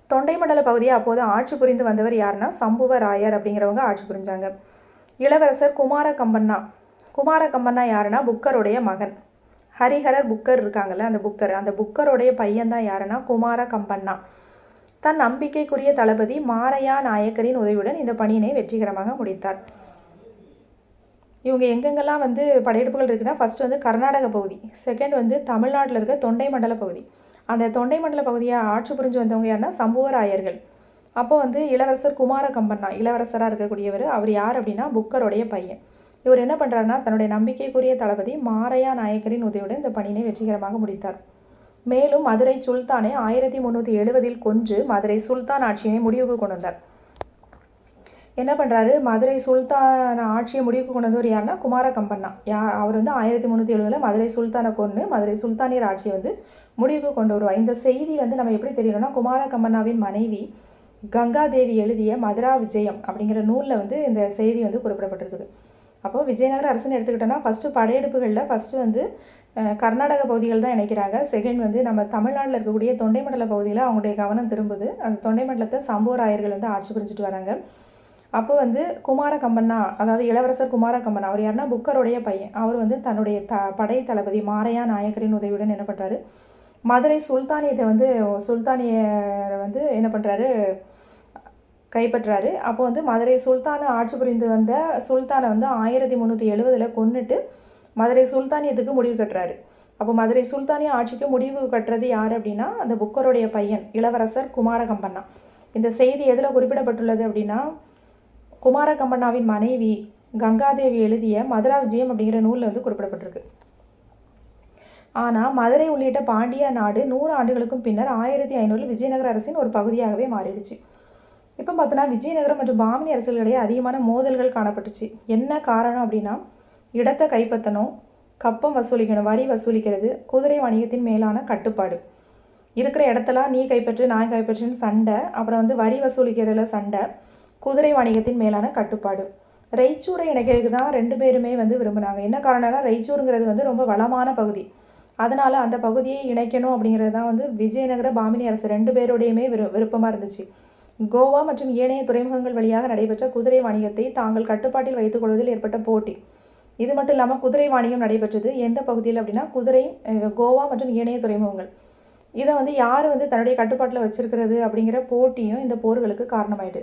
Speaker 1: தொண்டை மண்டல பகுதியை அப்போது ஆட்சி புரிந்து வந்தவர் யாருன்னா சம்புவ ராயர் அப்படிங்கிறவங்க ஆட்சி புரிஞ்சாங்க. இளவரசர் குமார கம்பன்னா யாருன்னா புக்கருடைய மகன். ஹரிஹரர் புக்கர் இருக்காங்கல்ல, அந்த புக்கருடைய பையன் தான் யாருன்னா குமார கம்பன்னா. தன் நம்பிக்கைக்குரிய தளபதி மாரையா நாயக்கரின் உதவியுடன் இந்த பணியினை வெற்றிகரமாக முடித்தார். இவங்க எங்கெங்கெல்லாம் வந்து படையெடுப்புகள் இருக்குன்னா, ஃபர்ஸ்ட் வந்து கர்நாடக பகுதி, செகண்ட் வந்து தமிழ்நாட்டில் இருக்க தொண்டை மண்டல பகுதி. அந்த தொண்டை மண்டல பகுதியை ஆட்சி புரிஞ்சு வந்தவங்க யாருன்னா சம்புவராயர்கள். அப்போ வந்து இளவரசர் குமார கம்பன்னா இளவரசராக இருக்கக்கூடியவர். அவர் யார் அப்படின்னா புக்கருடைய பையன். இவர் என்ன பண்ணுறாருன்னா, தன்னுடைய நம்பிக்கைக்குரிய தளபதி மாரையா நாயக்கரின் உதவியுடன் இந்த பணியினை வெற்றிகரமாக முடித்தார். மேலும் மதுரை சுல்தானை 1370 கொன்று மதுரை சுல்தான் ஆட்சியை முடிவுக்கு கொண்டு வந்தார். என்ன பண்ணுறாரு, மதுரை சுல்தான் ஆட்சியை முடிவுக்கு கொண்டு வந்தவர் யாருன்னா குமார கம்பண்ணா. அவர் வந்து 1370 மதுரை சுல்தானை கொன்று மதுரை சுல்தானியர் ஆட்சியை வந்து முடிவுக்கு கொண்டு வருவார். இந்த செய்தி வந்து நம்ம எப்படி தெரியணும்னா, குமார கம்பண்ணாவின் மனைவி கங்காதேவி எழுதிய மதுரா விஜயம் அப்படிங்கிற நூலில் வந்து இந்த செய்தி வந்து குறிப்பிடப்பட்டிருக்குது. அப்போது விஜயநகர அரசுன்னு எடுத்துக்கிட்டோன்னா, ஃபஸ்ட்டு படையெடுப்புகளில் ஃபஸ்ட்டு வந்து கர்நாடக பகுதிகள் தான் இணைக்கிறாங்க. செகண்ட் வந்து நம்ம தமிழ்நாட்டில் இருக்கக்கூடிய தொண்டை மண்டல பகுதியில் அவங்களுடைய கவனம் திரும்புது. அந்த தொண்டை மண்டலத்தை சம்புவராயர்கள் வந்து ஆட்சி புரிஞ்சுட்டு வராங்க. அப்போ வந்து குமார கம்பண்ணா, அதாவது இளவரசர் குமார கம்பண்ணா, அவர் யாருன்னா புக்கருடைய பையன். அவர் வந்து தன்னுடைய படை தளபதி மாரையா நாயக்கரின் உதவியுடன் என்ன பண்ணுறாரு, மதுரை சுல்தானியரை வந்து என்ன பண்ணுறாரு, கைப்பற்றாரு. அப்போ வந்து மதுரை சுல்தானை ஆட்சி புரிந்து வந்த சுல்தானை வந்து 1370 கொன்னுட்டு மதுரை சுல்தானியத்துக்கு முடிவு கட்டுறாரு. அப்போ மதுரை சுல்தானிய ஆட்சிக்கு முடிவு கட்டுறது யார் அப்படின்னா, அந்த புக்கருடைய பையன் இளவரசர் குமார கம்பண்ணா. இந்த செய்தி எதில் குறிப்பிடப்பட்டுள்ளது அப்படின்னா, குமார கம்பண்ணாவின் மனைவி கங்காதேவி எழுதிய மதுரா விஜயம் அப்படிங்கிற நூலில் வந்து குறிப்பிடப்பட்டிருக்கு. ஆனால் மதுரை உள்ளிட்ட பாண்டிய நாடு 100 ஆண்டுகளுக்கும் பின்னர் 1500 விஜயநகர அரசின் ஒரு பகுதியாகவே மாறிடுச்சு. இப்போ பார்த்தோன்னா விஜயநகரம் மற்றும் பாமினி அரசுகளிடையே அதிகமான மோதல்கள் காணப்பட்டுச்சு. என்ன காரணம் அப்படின்னா, இடத்தை கைப்பற்றணும், கப்பம் வசூலிக்கணும், வரி வசூலிக்கிறது, குதிரை வணிகத்தின் மேலான கட்டுப்பாடு, இருக்கிற இடத்தெல்லாம் நீ கைப்பற்று நான் கைப்பற்றுன்னு சண்டை, அப்புறம் வந்து வரி வசூலிக்கிறதுல சண்டை, குதிரை வணிகத்தின் மேலான கட்டுப்பாடு. ரெய்ச்சூரை இணைக்கிறதுக்கு தான் 2 பேருமே வந்து விரும்பினாங்க. என்ன காரணம்னா, ரெய்ச்சூருங்கிறது வந்து ரொம்ப வளமான பகுதி. அதனால் அந்த பகுதியை இணைக்கணும் அப்படிங்கிறது தான் வந்து விஜயநகர பாமினி அரசு 2 பேருடையுமே விருப்பமாக இருந்துச்சு. கோவா மற்றும் ஏனைய துறைமுகங்கள் வழியாக நடைபெற்ற குதிரை வணிகத்தை தாங்கள் கட்டுப்பாட்டில் வைத்துக் கொள்வதில் ஏற்பட்ட போட்டி. இது மட்டும் இல்லாமல் குதிரை வாணிகம் நடைபெற்றது எந்த பகுதியில் அப்படின்னா, கோவா மற்றும் ஏனைய துறைமுகங்கள். இதை வந்து யார் வந்து தன்னுடைய கட்டுப்பாட்டில் வச்சிருக்கிறது அப்படிங்கிற போட்டியும் இந்த போர்களுக்கு காரணமாயிட்டு.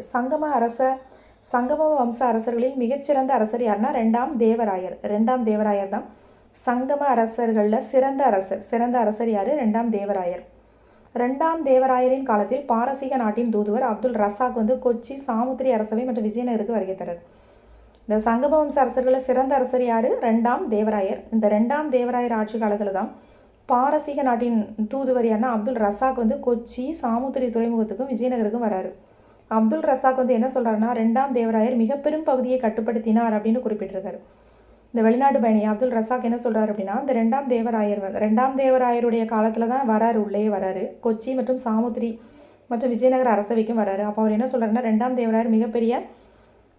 Speaker 1: சங்கம வம்ச அரசர்களில் மிகச்சிறந்த அரசர் யாருன்னா 2ஆம் தேவராயர். 2ஆம் தேவராயர் தான் சங்கம அரசர்களில் சிறந்த அரசர் யார்? 2ஆம் தேவராயர். 2ஆம் தேவராயரின் காலத்தில் பாரசீக நாட்டின் தூதுவர் அப்துல் ரசாக் வந்து கொச்சி, சாமுத்திரி அரசவை மற்றும் விஜயநகருக்கு வருகை தரார். இந்த சங்கம வம்ச அரசர்களில் சிறந்த அரசர் யார்? 2ஆம் தேவராயர். இந்த 2ஆம் தேவராயர் ஆட்சி காலத்தில் தான் பாரசீக நாட்டின் தூதுவர் யாருன்னா அப்துல் ரசாக் வந்து கொச்சி, சாமுத்திரி துறைமுகத்துக்கும் விஜயநகருக்கும் வராரு. அப்துல் ரசாக் வந்து என்ன சொல்கிறாருன்னா, 2ஆம் தேவராயர் மிக பெரும் பகுதியை கட்டுப்படுத்தினார் அப்படின்னு குறிப்பிட்டிருக்காரு. இந்த வெளிநாட்டு பயணி அப்துல் ரசாக் என்ன சொல்கிறார் அப்படின்னா, இந்த 2ஆம் தேவராயருடைய காலத்தில் தான் உள்ளே வராரு. கொச்சி மற்றும் சாமுத்திரி மற்றும் விஜயநகர அரசவைக்கும் வராரு. அப்போ அவர் என்ன சொல்கிறாருன்னா, 2ஆம் தேவராயர் மிகப்பெரிய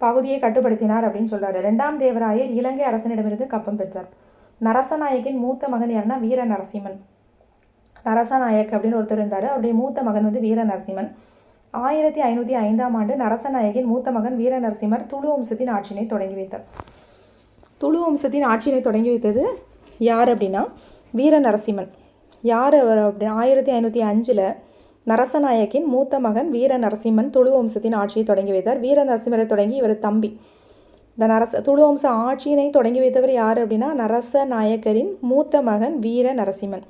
Speaker 1: பகுதியை கட்டுப்படுத்தினார் அப்படின்னு சொல்கிறாரு. 2ஆம் தேவராயர் இலங்கை அரசனிடமிருந்து கப்பம் பெற்றார். நரசநாயக்கின் மூத்த மகன் யாருன்னா வீர நரசிம்மன். நரசநாயக் அப்படின்னு ஒருத்தர் இருந்தார். அவருடைய மூத்த மகன் வந்து வீர நரசிம்மன். 1505ஆம் ஆண்டு நரசநாயகின் மூத்த மகன் வீர நரசிம்மர் துளு வம்சத்தின் ஆட்சியினை தொடங்கி வைத்தார். துளு வம்சத்தின் ஆட்சியினை தொடங்கி வைத்தது யார் அப்படின்னா வீர நரசிம்மன். யார் அவர் அப்படின்னா 1505 நரசநாயக்கின் மூத்த மகன் வீர நரசிம்மன் துளு வம்சத்தின் ஆட்சியை தொடங்கி வைத்தார். வீர நரசிம்மரை தொடங்கி இவர் தம்பி. இந்த துளு வம்ச ஆட்சியினை தொடங்கி வைத்தவர் யார் அப்படின்னா நரசநாயக்கரின் மூத்த மகன் வீர நரசிம்மன்.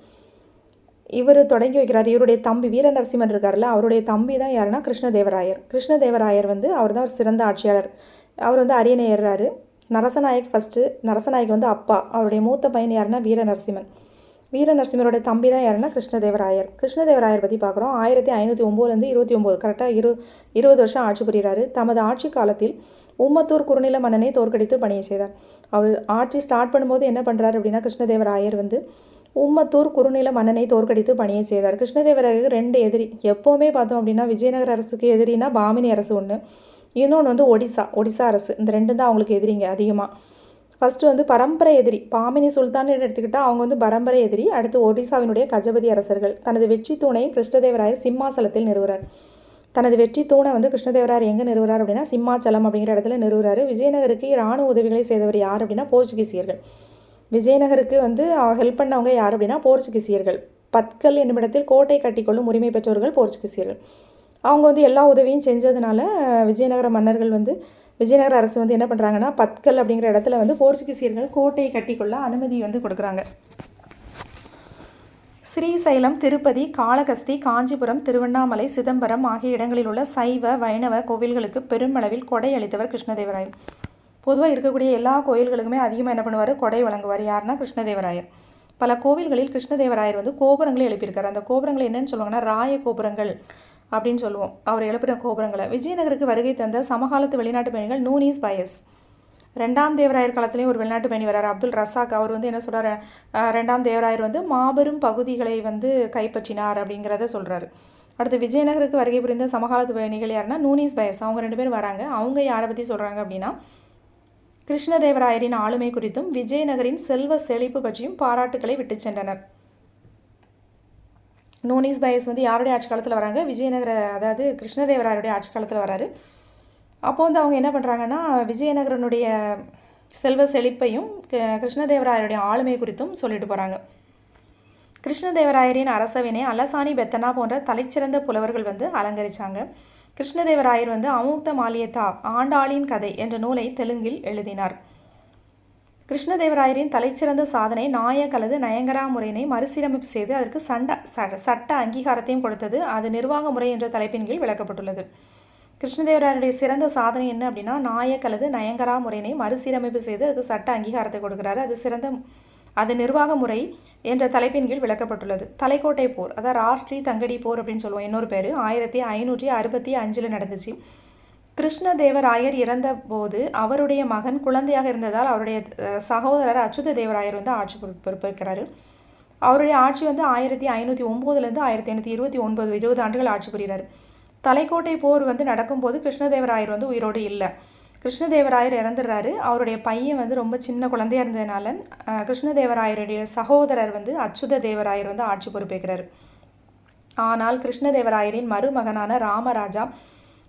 Speaker 1: இவர் தொடங்கி வைக்கிறார். இவருடைய தம்பி வீர நரசிம்மன் இருக்கார்ல, அவருடைய தம்பி தான் யாருன்னா கிருஷ்ணதேவராயர். கிருஷ்ணதேவராயர் வந்து அவர் தான் ஒரு சிறந்த ஆட்சியாளர். அவர் வந்து அரியணை ஏறுறாரு. நரசநாயக் வந்து அப்பா. அவருடைய மூத்த பையன் யாருன்னா வீர நரசிம்மன். வீர நரசிம்மரோட தம்பி தான் யாருன்னா கிருஷ்ணதேவராயர். கிருஷ்ணதேவராயர் பற்றி பார்க்குறோம். 1509 29 கரெக்டாக 20 வருஷம் ஆட்சி புரிகிறாரு. தமது ஆட்சி காலத்தில் உம்மத்தூர் குறுநில மன்னனை தோற்கடித்து பணியை செய்தார். அவர் ஆட்சி ஸ்டார்ட் பண்ணும்போது என்ன பண்ணுறாரு அப்படின்னா, கிருஷ்ணதேவராயர் வந்து உம்மத்தூர் குறுநில மன்னனை தோற்கடித்து பணியை செய்தார். கிருஷ்ணதேவராயருக்கு 2 எதிரி. எப்போவுமே பார்த்தோம் அப்படின்னா விஜயநகர அரசுக்கு எதிரினா பாமினி அரசு ஒன்று, இன்னொன்று வந்து ஒடிசா அரசு. இந்த 2 தான் அவங்களுக்கு எதிரிங்க அதிகமாக. ஃபஸ்ட்டு வந்து பரம்பரை எதிரி பாமினி சுல்தான் எடுத்துக்கிட்டால் அவங்க வந்து பரம்பரை எதிரி. அடுத்து ஒடிசாவினுடைய கஜபதி அரசர்கள். தனது வெற்றி தூணை கிருஷ்ணதேவராயர் சிம்மாசலத்தில் நிறுவுறார். தனது வெற்றி தூணை வந்து கிருஷ்ணதேவராயர் எங்கே நிறுவுறார் அப்படின்னா சிம்மாச்சலம் அப்படிங்கிற இடத்துல நிறுவுறாரு. விஜயநகருக்கு இராணுவ உதவிகளை செய்தவர் யார் அப்படின்னா போர்ச்சுகீசியர்கள். விஜயநகருக்கு வந்து ஹெல்ப் பண்ணவங்க யார் அப்படின்னா போர்ச்சுகீசியர்கள். பத்கல் என்னுமிடத்தில் கோட்டை கட்டிக்கொள்ளும் உரிமை பெற்றவர்கள் போர்ச்சுகீசியர்கள். அவங்க வந்து எல்லா உதவியும் செஞ்சதுனால விஜயநகர அரசு வந்து என்ன பண்ணுறாங்கன்னா பத்கல் அப்படிங்கிற இடத்துல வந்து போர்ச்சுகீசியர்கள் கோட்டையை கட்டிக்கொள்ள அனுமதி வந்து கொடுக்குறாங்க. ஸ்ரீசைலம், திருப்பதி, காளகஸ்தி, காஞ்சிபுரம், திருவண்ணாமலை, சிதம்பரம் ஆகிய இடங்களில் உள்ள சைவ வைணவ கோவில்களுக்கு பெருமளவில் கொடை அளித்தவர் கிருஷ்ணதேவராயர். பொதுவாக இருக்கக்கூடிய எல்லா கோயில்களுக்குமே அதிகமாக என்ன பண்ணுவார், கொடை வழங்குவார். யாருன்னா கிருஷ்ணதேவராயர். பல கோவில்களில் கிருஷ்ணதேவராயர் வந்து கோபுரங்களை எழுப்பியிருக்காரு. அந்த கோபுரங்கள் என்னன்னு சொல்லுவாங்கன்னா ராய கோபுரங்கள் அப்படின்னு சொல்லுவோம். அவர் எழுப்பின கோபுரங்களை. விஜயநகருக்கு வருகை தந்த சமகாலத்து வெளிநாட்டு பயணிகள் நூனிஸ் பயஸ். ரெண்டாம் தேவராயர் காலத்துலேயும் ஒரு வெளிநாட்டு பயணி வராரு, அப்துல் ரசாக். அவர் வந்து என்ன சொல்கிறார், ரெண்டாம் தேவராயர் வந்து மாபெரும் பகுதிகளை வந்து கைப்பற்றினார் அப்படிங்கிறத சொல்கிறாரு. அடுத்து விஜயநகருக்கு வருகை புரிந்த சமகாலத்து பயணிகள் யாருன்னா நூனிஸ் பயஸ். அவங்க 2 பேரும் வராங்க. அவங்க யாரை பற்றி சொல்கிறாங்க அப்படின்னா கிருஷ்ணதேவராயரின் ஆளுமை குறித்தும் விஜயநகரின் செல்வ செழிப்பு பற்றியும் பாராட்டுக்களை விட்டு சென்றனர். நூனிஸ் பயஸ் வந்து யாருடைய ஆட்சி காலத்தில் வராங்க, விஜயநகர, அதாவது கிருஷ்ணதேவராயருடைய ஆட்சி காலத்தில் வராரு. அப்போ வந்து அவங்க என்ன பண்ணுறாங்கன்னா விஜயநகரனுடைய செல்வ செழிப்பையும் கிருஷ்ணதேவராயருடைய ஆளுமை குறித்தும் சொல்லிட்டு போகிறாங்க. கிருஷ்ணதேவராயரின் அரசவினை அலசானி பெத்தனா போன்ற தலைச்சிறந்த புலவர்கள் வந்து அலங்கரித்தாங்க. கிருஷ்ணதேவராயர் வந்து அமுக்த மாலியதா ஆண்டாளின் கதை என்ற நூலை தெலுங்கில் எழுதினார். கிருஷ்ணதேவராயரின் தலைச்சிறந்த சாதனை நாயக் அல்லது நயங்கரா முறையினை மறுசீரமைப்பு செய்து அதற்கு சட்ட அங்கீகாரத்தையும் கொடுத்தது. அது நிர்வாக முறை என்ற தலைப்பின் கீழ் விளக்கப்பட்டுள்ளது. கிருஷ்ணதேவராயருடைய சிறந்த சாதனை என்ன அப்படின்னா நாயக் அல்லது நயங்கரா முறையினை மறுசீரமைப்பு செய்து அதுக்கு சட்ட அங்கீகாரத்தை கொடுக்கிறாரு. அது நிர்வாக முறை என்ற தலைப்பின் கீழ் விளக்கப்பட்டுள்ளது. தலைக்கோட்டை போர், அதாவது ராஷ்ட்ரி தங்கடி போர் அப்படின்னு சொல்லுவோம், இன்னொரு பேர் 1565 நடந்துச்சு. கிருஷ்ணதேவராயர் இறந்த போது அவருடைய மகன் குழந்தையாக இருந்ததால் அவருடைய சகோதரர் அச்சுத தேவராயர் வந்து ஆட்சி பொறுப்பேற்கிறாரு. அவருடைய ஆட்சி வந்து 1509 1529 20 ஆண்டுகள் ஆட்சி புரிகிறார். தலைக்கோட்டை போர் வந்து நடக்கும்போது கிருஷ்ணதேவராயர் வந்து உயிரோடு இல்லை. கிருஷ்ணதேவராயர் இறந்துடுறாரு. அவருடைய பையன் வந்து ரொம்ப சின்ன குழந்தையாக இருந்ததுனால கிருஷ்ணதேவராயருடைய சகோதரர் வந்து அச்சுத தேவராயர் வந்து ஆட்சி பொறுப்பேற்கிறார். ஆனால் கிருஷ்ணதேவராயரின் மருமகனான ராமராஜா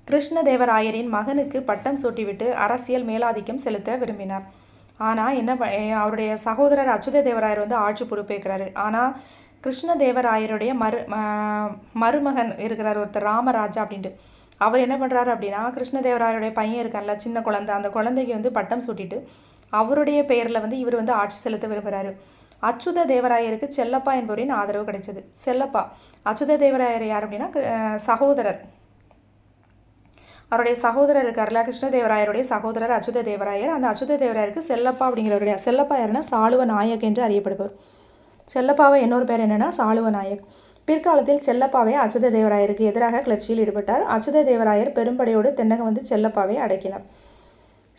Speaker 1: கிருஷ்ணதேவராயரின் மகனுக்கு பட்டம் சூட்டிவிட்டு அரசியல் மேலாதிக்கம் செலுத்த விரும்பினார். ஆனால் அவருடைய சகோதரர் அச்சுத தேவராயர் வந்து ஆட்சி பொறுப்பேற்கிறாரு. ஆனால் கிருஷ்ணதேவராயருடைய மருமகன் இருக்கிறார் ஒருத்தர் ராமராஜா அப்படின்ட்டு. அவர் என்ன பண்ணுறாரு அப்படின்னா கிருஷ்ணதேவராயருடைய பையன் இருக்கார்ல சின்ன குழந்தை, அந்த குழந்தைக்கு வந்து பட்டம் சூட்டிட்டு அவருடைய பெயரில் வந்து இவர் வந்து ஆட்சி செலுத்த விரும்புகிறாரு. அச்சுத தேவராயருக்கு செல்லப்பா என்பவரின் ஆதரவு கிடைச்சது. செல்லப்பா அச்சுத தேவராயர் யார் அப்படின்னா சகோதரர், அவருடைய சகோதரர் இருக்கார்ல கிருஷ்ணதேவராயருடைய சகோதரர் அச்சுத தேவராயர். அந்த அச்சுத தேவராயருக்கு செல்லப்பா அப்படிங்கிறவருடைய, செல்லப்பா யாருன்னா சாளுவ நாயக் என்று அறியப்படுபவர். செல்லப்பாவை இன்னொரு பேர் என்னென்னா சாளுவ நாயக். பிற்காலத்தில் செல்லப்பாவை அச்சுத தேவராயருக்கு எதிராக கிளர்ச்சியில் ஈடுபட்டார். அச்சுத தேவராயர் பெரும்படையோடு தென்னகம் வந்து செல்லப்பாவை அடக்கினார்.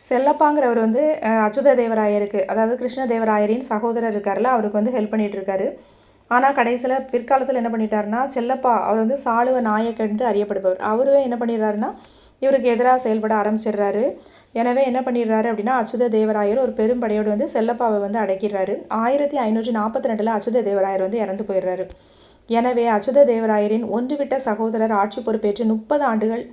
Speaker 1: செல்லப்பாங்கிறவர் வந்து அச்சுத தேவராயருக்கு, அதாவது கிருஷ்ணதேவராயரின் சகோதரர் இருக்கார்ல, அவருக்கு வந்து ஹெல்ப் பண்ணிட்டு இருக்காரு. ஆனால் கடைசியில் பிற்காலத்தில் என்ன பண்ணிட்டாருன்னா செல்லப்பா அவர் வந்து சாளுவ நாயக் என்று அறியப்படுபவர். அவருவே என்ன பண்ணிடுறாருன்னா இவருக்கு எதிராக செயல்பட ஆரம்பிச்சிடுறாரு. எனவே என்ன பண்ணிடுறாரு அப்படின்னா அச்சுத தேவராயர் ஒரு பெரும்படையோடு வந்து செல்லப்பாவை வந்து அடக்கிடுறாரு. 1542 அச்சுத தேவராயர் வந்து இறந்து போயிடுறாரு. எனவே அச்சுத தேவராயரின் ஒன்றுவிட்ட சகோதரர் ஆட்சி பொறுப்பேற்று 30 ஆண்டுகள்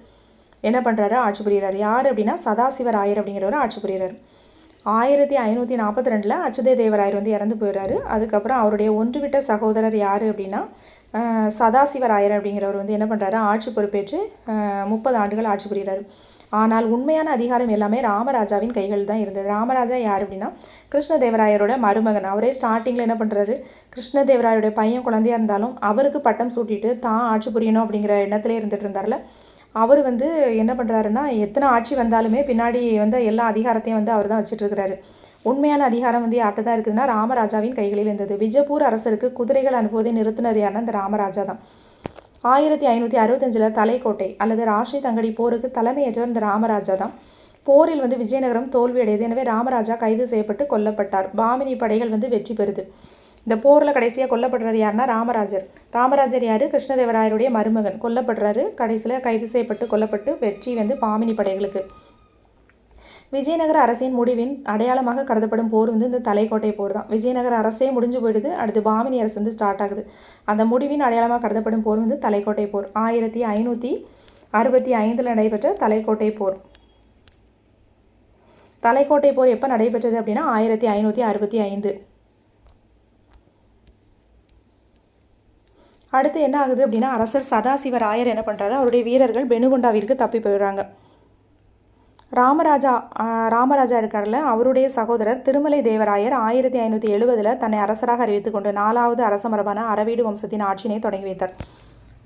Speaker 1: என்ன பண்ணுறாரு ஆட்சி புரிகிறார். யார் அப்படின்னா சதாசிவராயர் அப்படிங்கிறவர் ஆட்சி புரிகிறார். 1542 அச்சுத தேவராயர் வந்து இறந்து போயிடுறாரு. அதுக்கப்புறம் அவருடைய ஒன்றுவிட்ட சகோதரர் யார் அப்படின்னா சதாசிவராயர் அப்படிங்கிறவர் வந்து என்ன பண்ணுறாரு ஆட்சி பொறுப்பேற்று 30 ஆண்டுகள் ஆட்சி புரிகிறார். ஆனால் உண்மையான அதிகாரம் எல்லாமே ராமராஜாவின் கைகள் தான் இருந்தது. ராமராஜா யார் அப்படின்னா கிருஷ்ணதேவராயரோட மருமகன். அவரே ஸ்டார்டிங்கில் என்ன பண்ணுறாரு, கிருஷ்ணதேவராயருடைய பையன் குழந்தையாக இருந்தாலும் அவருக்கு பட்டம் சூட்டிட்டு தான் ஆட்சி புரியணும் அப்படிங்கிற எண்ணத்திலே இருந்துட்டு இருந்தார்ல, அவர் வந்து என்ன பண்ணுறாருன்னா எத்தனை ஆட்சி வந்தாலுமே பின்னாடி வந்து எல்லா அதிகாரத்தையும் வந்து அவர் தான் வச்சுட்டு இருக்கிறாரு. உண்மையான அதிகாரம் வந்து யார்கிட்ட தான் இருக்குதுன்னா ராமராஜாவின் கைகளில் இருந்தது. விஜயபூர் அரசருக்கு குதிரைகள் அனுப்புவதை நிறுத்தினர் யாருன்னா இந்த ராமராஜா தான். 1565 தலைக்கோட்டை அல்லது ராஷ்ட்ரி தங்கடி போருக்கு தலைமையேற்றவர் இந்த ராமராஜா தான். போரில் வந்து விஜயநகரம் தோல்வியடையது. எனவே ராமராஜா கைது செய்யப்பட்டு கொல்லப்பட்டார். பாமினி படைகள் வந்து வெற்றி பெறுது. இந்த போரில் கடைசியாக கொல்லப்படுறாரு யாருன்னா ராமராஜர். ராமராஜர் யார், கிருஷ்ணதேவராயருடைய மருமகன். கொல்லப்படுறாரு. கடைசியில் கைது செய்யப்பட்டு கொல்லப்பட்டு வெற்றி வந்து பாமினி படைகளுக்கு. விஜயநகர அரசின் முடிவின் அடையாளமாக கருதப்படும் போர் வந்து இந்த தலைக்கோட்டை போர் தான். விஜயநகர அரசே முடிஞ்சு போயிடுது. அடுத்து பாமினி அரசு வந்து ஸ்டார்ட் ஆகுது. அந்த முடிவின் அடையாளமாக கருதப்படும் போர் வந்து தலைக்கோட்டை போர். 1565 நடைபெற்ற தலைக்கோட்டை போர். தலைக்கோட்டை போர் எப்போ நடைபெற்றது அப்படின்னா 1565. அடுத்து என்ன ஆகுது அப்படின்னா அரசர் சதாசிவராயர் என்ன பண்ணுறாரு, அவருடைய வீரர்கள் பெனுகொண்டாவிற்கு தப்பி போயிடுறாங்க. ராமராஜா இருக்கார்ல, அவருடைய சகோதரர் திருமலை தேவராயர் 1570 தன்னை அரசராக அறிவித்துக் கொண்டு 4வது அரச மரபான அரவீடு வம்சத்தின் ஆட்சியினை தொடங்கி வைத்தார்.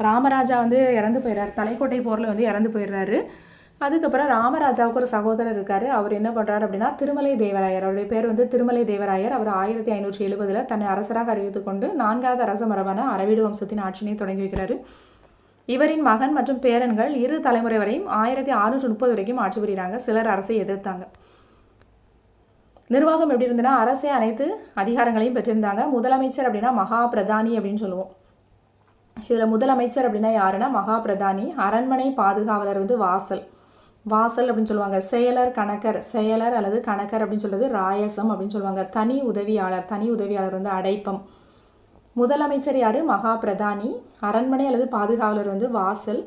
Speaker 1: ராமராஜா வந்து இறந்து போயிடுறார். தலைக்கோட்டை போரில் வந்து இறந்து போயிடுறாரு. அதுக்கப்புறம் ராமராஜாவுக்கு ஒரு சகோதரர் இருக்கார். அவர் என்ன பண்ணுறாரு அப்படின்னா திருமலை தேவராயர். அவருடைய பேர் வந்து திருமலை தேவராயர். அவர் 1570 தன்னை அரசராக அறிவித்து கொண்டு 4வது அரச மரபான அரவீடு வம்சத்தின் ஆட்சியினை தொடங்கி வைக்கிறாரு. இவரின் மகன் மற்றும் பேரன்கள் 2 தலைமுறை வரையும் 1630 வரைக்கும் ஆட்சி புரிகிறாங்க. சிலர் அரசை எதிர்த்தாங்க. நிர்வாகம் எப்படி இருந்ததுன்னா அரசே அனைத்து அதிகாரங்களையும் பெற்றிருந்தாங்க. முதலமைச்சர் அப்படின்னா மகா பிரதானி அப்படின்னு சொல்லுவோம். இதில் முதலமைச்சர் அப்படின்னா யாருன்னா மகா பிரதானி. அரண்மனை பாதுகாவலர் வந்து வாசல் அப்படின்னு சொல்லுவாங்க. செயலர் அல்லது கணக்கர் அப்படின்னு சொல்றது ராயசம் அப்படின்னு சொல்லுவாங்க. தனி உதவியாளர் வந்து அடைப்பம். முதலமைச்சர் யாரு? மகா பிரதானி. அரண்மனை அல்லது பாதுகாவலர் வந்து வாசல்.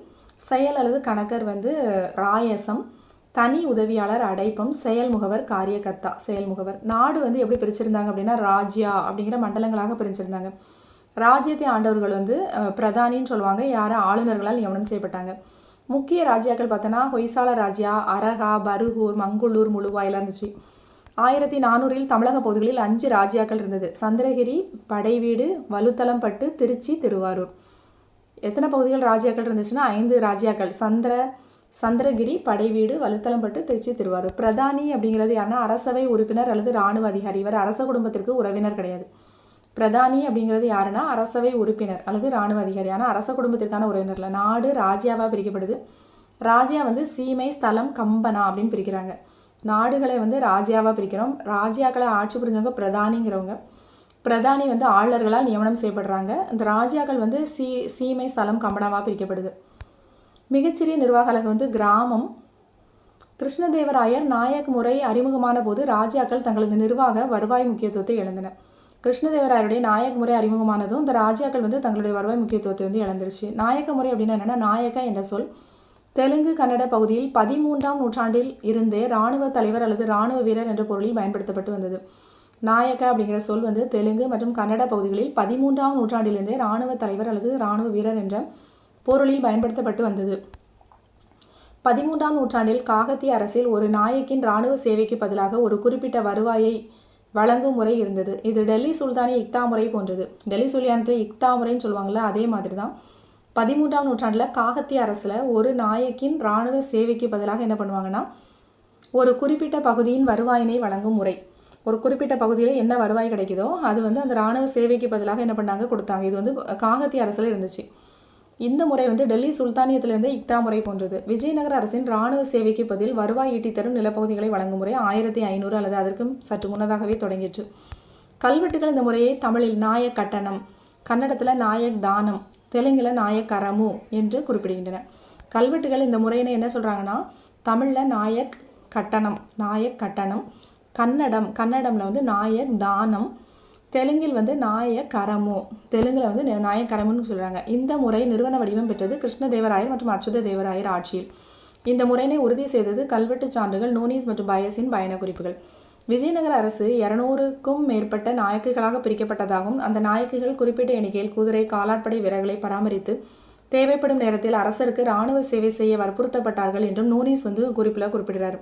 Speaker 1: செயல் அல்லது கணக்கர் வந்து ராயசம். தனி உதவியாளர் அடைப்பம். செயல்முகவர் காரியகர்த்தா. செயல்முகவர். நாடு வந்து எப்படி பிரிச்சிருந்தாங்க அப்படின்னா ராஜ்யா அப்படிங்கிற மண்டலங்களாக பிரிச்சிருந்தாங்க. ராஜ்யத்தை ஆண்டவர்கள் வந்து பிரதானின்னு சொல்லுவாங்க. யாரும் ஆளுநர்களால் நியமனம் செய்யப்பட்டாங்க. முக்கிய ராஜ்யாக்கள் பார்த்தோன்னா ஹொய்சால ராஜ்யா, அரகா, பருகூர், மங்குள்ளூர், முழுவாயெல்லாம் இருந்துச்சு. 1400 தமிழக பகுதிகளில் 5 ராஜ்யாக்கள் இருந்தது. சந்திரகிரி, படைவீடு, வலுத்தலம்பட்டு, திருச்சி, திருவாரூர். எத்தனை பகுதிகள் ராஜ்யாக்கள் இருந்துச்சுன்னா 5 ராஜ்யாக்கள். சந்திரகிரி, படைவீடு, வலுத்தலம்பட்டு, திருச்சி, திருவாரூர். பிரதானி அப்படிங்கிறது யாருன்னா அரசவை உறுப்பினர் அல்லது இராணுவ அதிகாரி. இவர் அரச குடும்பத்திற்கு உறவினர் கிடையாது. பிரதானி அப்படிங்கிறது யாருன்னா அரசவை உறுப்பினர் அல்லது இராணுவ அதிகாரி. ஆனால் அரச குடும்பத்திற்கான உறவினர்ல. நாடு ராஜ்யாவாக பிரிக்கப்படுது. ராஜ்யா வந்து சீமை, ஸ்தலம், கம்பனா அப்படின்னு பிரிக்கிறாங்க. நாடுகளை வந்து ராஜ்யாவாக பிரிக்கிறோம். ராஜ்யாக்களை ஆட்சி புரிஞ்சவங்க பிரதானிங்கிறவங்க. பிரதானி வந்து ஆளுநர்களால் நியமனம் செய்யப்படுறாங்க. இந்த ராஜ்யாக்கள் வந்து சீமை, ஸ்தலம், கம்பனாவாக பிரிக்கப்படுது. மிகச்சிறிய நிர்வாக அலகு வந்து கிராமம். கிருஷ்ணதேவராயர் நாயக் முறை அறிமுகமான போது ராஜ்யாக்கள் தங்களது நிர்வாக வருவாய் முக்கியத்துவத்தை இழந்தன. கிருஷ்ணதேவராயருடைய நாயக் முறை அறிமுகமானதும் இந்த ராஜ்யாக்கள் வந்து தங்களுடைய வருவாய் முக்கியத்துவத்தை வந்து இழந்துருச்சு. நாயக்க முறை அப்படின்னா என்னென்னா நாயக்க என்ற சொல் தெலுங்கு கன்னட பகுதியில் 13ஆம் நூற்றாண்டில் இருந்தே இராணுவ தலைவர் அல்லது இராணுவ வீரர் என்ற பொருளில் பயன்படுத்தப்பட்டு வந்தது. நாயக்க அப்படிங்கிற சொல் வந்து தெலுங்கு மற்றும் கன்னட பகுதிகளில் 13ஆம் நூற்றாண்டிலிருந்தே இராணுவ தலைவர் அல்லது இராணுவ வீரர் என்ற பொருளில் பயன்படுத்தப்பட்டு வந்தது. 13ஆம் நூற்றாண்டில் காகத்திய அரசில் ஒரு நாயக்கின் இராணுவ சேவைக்கு பதிலாக ஒரு குறிப்பிட்ட வருவாயை வழங்கும் முறை இருந்தது. இது டெல்லி சுல்தானி இக்தா முறை போன்றது. டெல்லி சுல்தானத்தில் இக்தா முறைன்னு சொல்லுவாங்கள்ல, அதே மாதிரி தான் 13ஆம் நூற்றாண்டில் காகத்திய அரசில் ஒரு நாயக்கின் இராணுவ சேவைக்கு பதிலாக என்ன பண்ணுவாங்கன்னா ஒரு குறிப்பிட்ட பகுதியின் வருவாயினை வழங்கும் முறை. ஒரு குறிப்பிட்ட பகுதியில் என்ன வருவாய் கிடைக்குதோ அது வந்து அந்த இராணுவ சேவைக்கு பதிலாக என்ன பண்ணாங்க கொடுத்தாங்க. இது வந்து காகத்திய அரசில் இருந்துச்சு. இந்த முறை வந்து டெல்லி சுல்தானியத்திலிருந்து இக்தா முறை போன்றது. விஜயநகர அரசின் இராணுவ சேவைக்கு பதில் வருவாய் ஈட்டி தரும் நிலப்பகுதிகளை வழங்கும் முறை 1500 அல்லது அதற்கும் சற்று முன்னதாகவே தொடங்கிற்று. கல்வெட்டுகள் இந்த முறையை தமிழில் நாயக் கட்டணம், கன்னடத்தில் நாயக் தானம், தெலுங்கில் நாயக் அரமு என்று குறிப்பிடுகின்றன. கல்வெட்டுகள் இந்த முறையினை என்ன சொல்கிறாங்கன்னா தமிழில் நாயக் கட்டணம், கன்னடமில் வந்து நாயக் தானம், தெலுங்கில் வந்து நாயக்கரமு, தெலுங்கில் வந்து நாயக்கரமுன்னு சொல்கிறாங்க. இந்த முறை நிறுவன வடிவம் பெற்றது கிருஷ்ணதேவராயர் மற்றும் அச்சுத தேவராயர் ஆட்சியில். இந்த முறையினை உறுதி செய்தது கல்வெட்டு சான்றுகள், நோனீஸ் மற்றும் பயஸின் பயண குறிப்புகள். விஜயநகர அரசு 200க்கும் மேற்பட்ட நாயக்குகளாக பிரிக்கப்பட்டதாகவும் அந்த நாயக்குகள் குறிப்பிட்ட எண்ணிக்கையில் குதிரை, காலாட்படை வீரர்களை பராமரித்து தேவைப்படும் நேரத்தில் அரசருக்கு இராணுவ சேவை செய்ய வற்புறுத்தப்பட்டார்கள் என்றும் நோனீஸ் வந்து குறிப்பில் குறிப்பிடுறார்.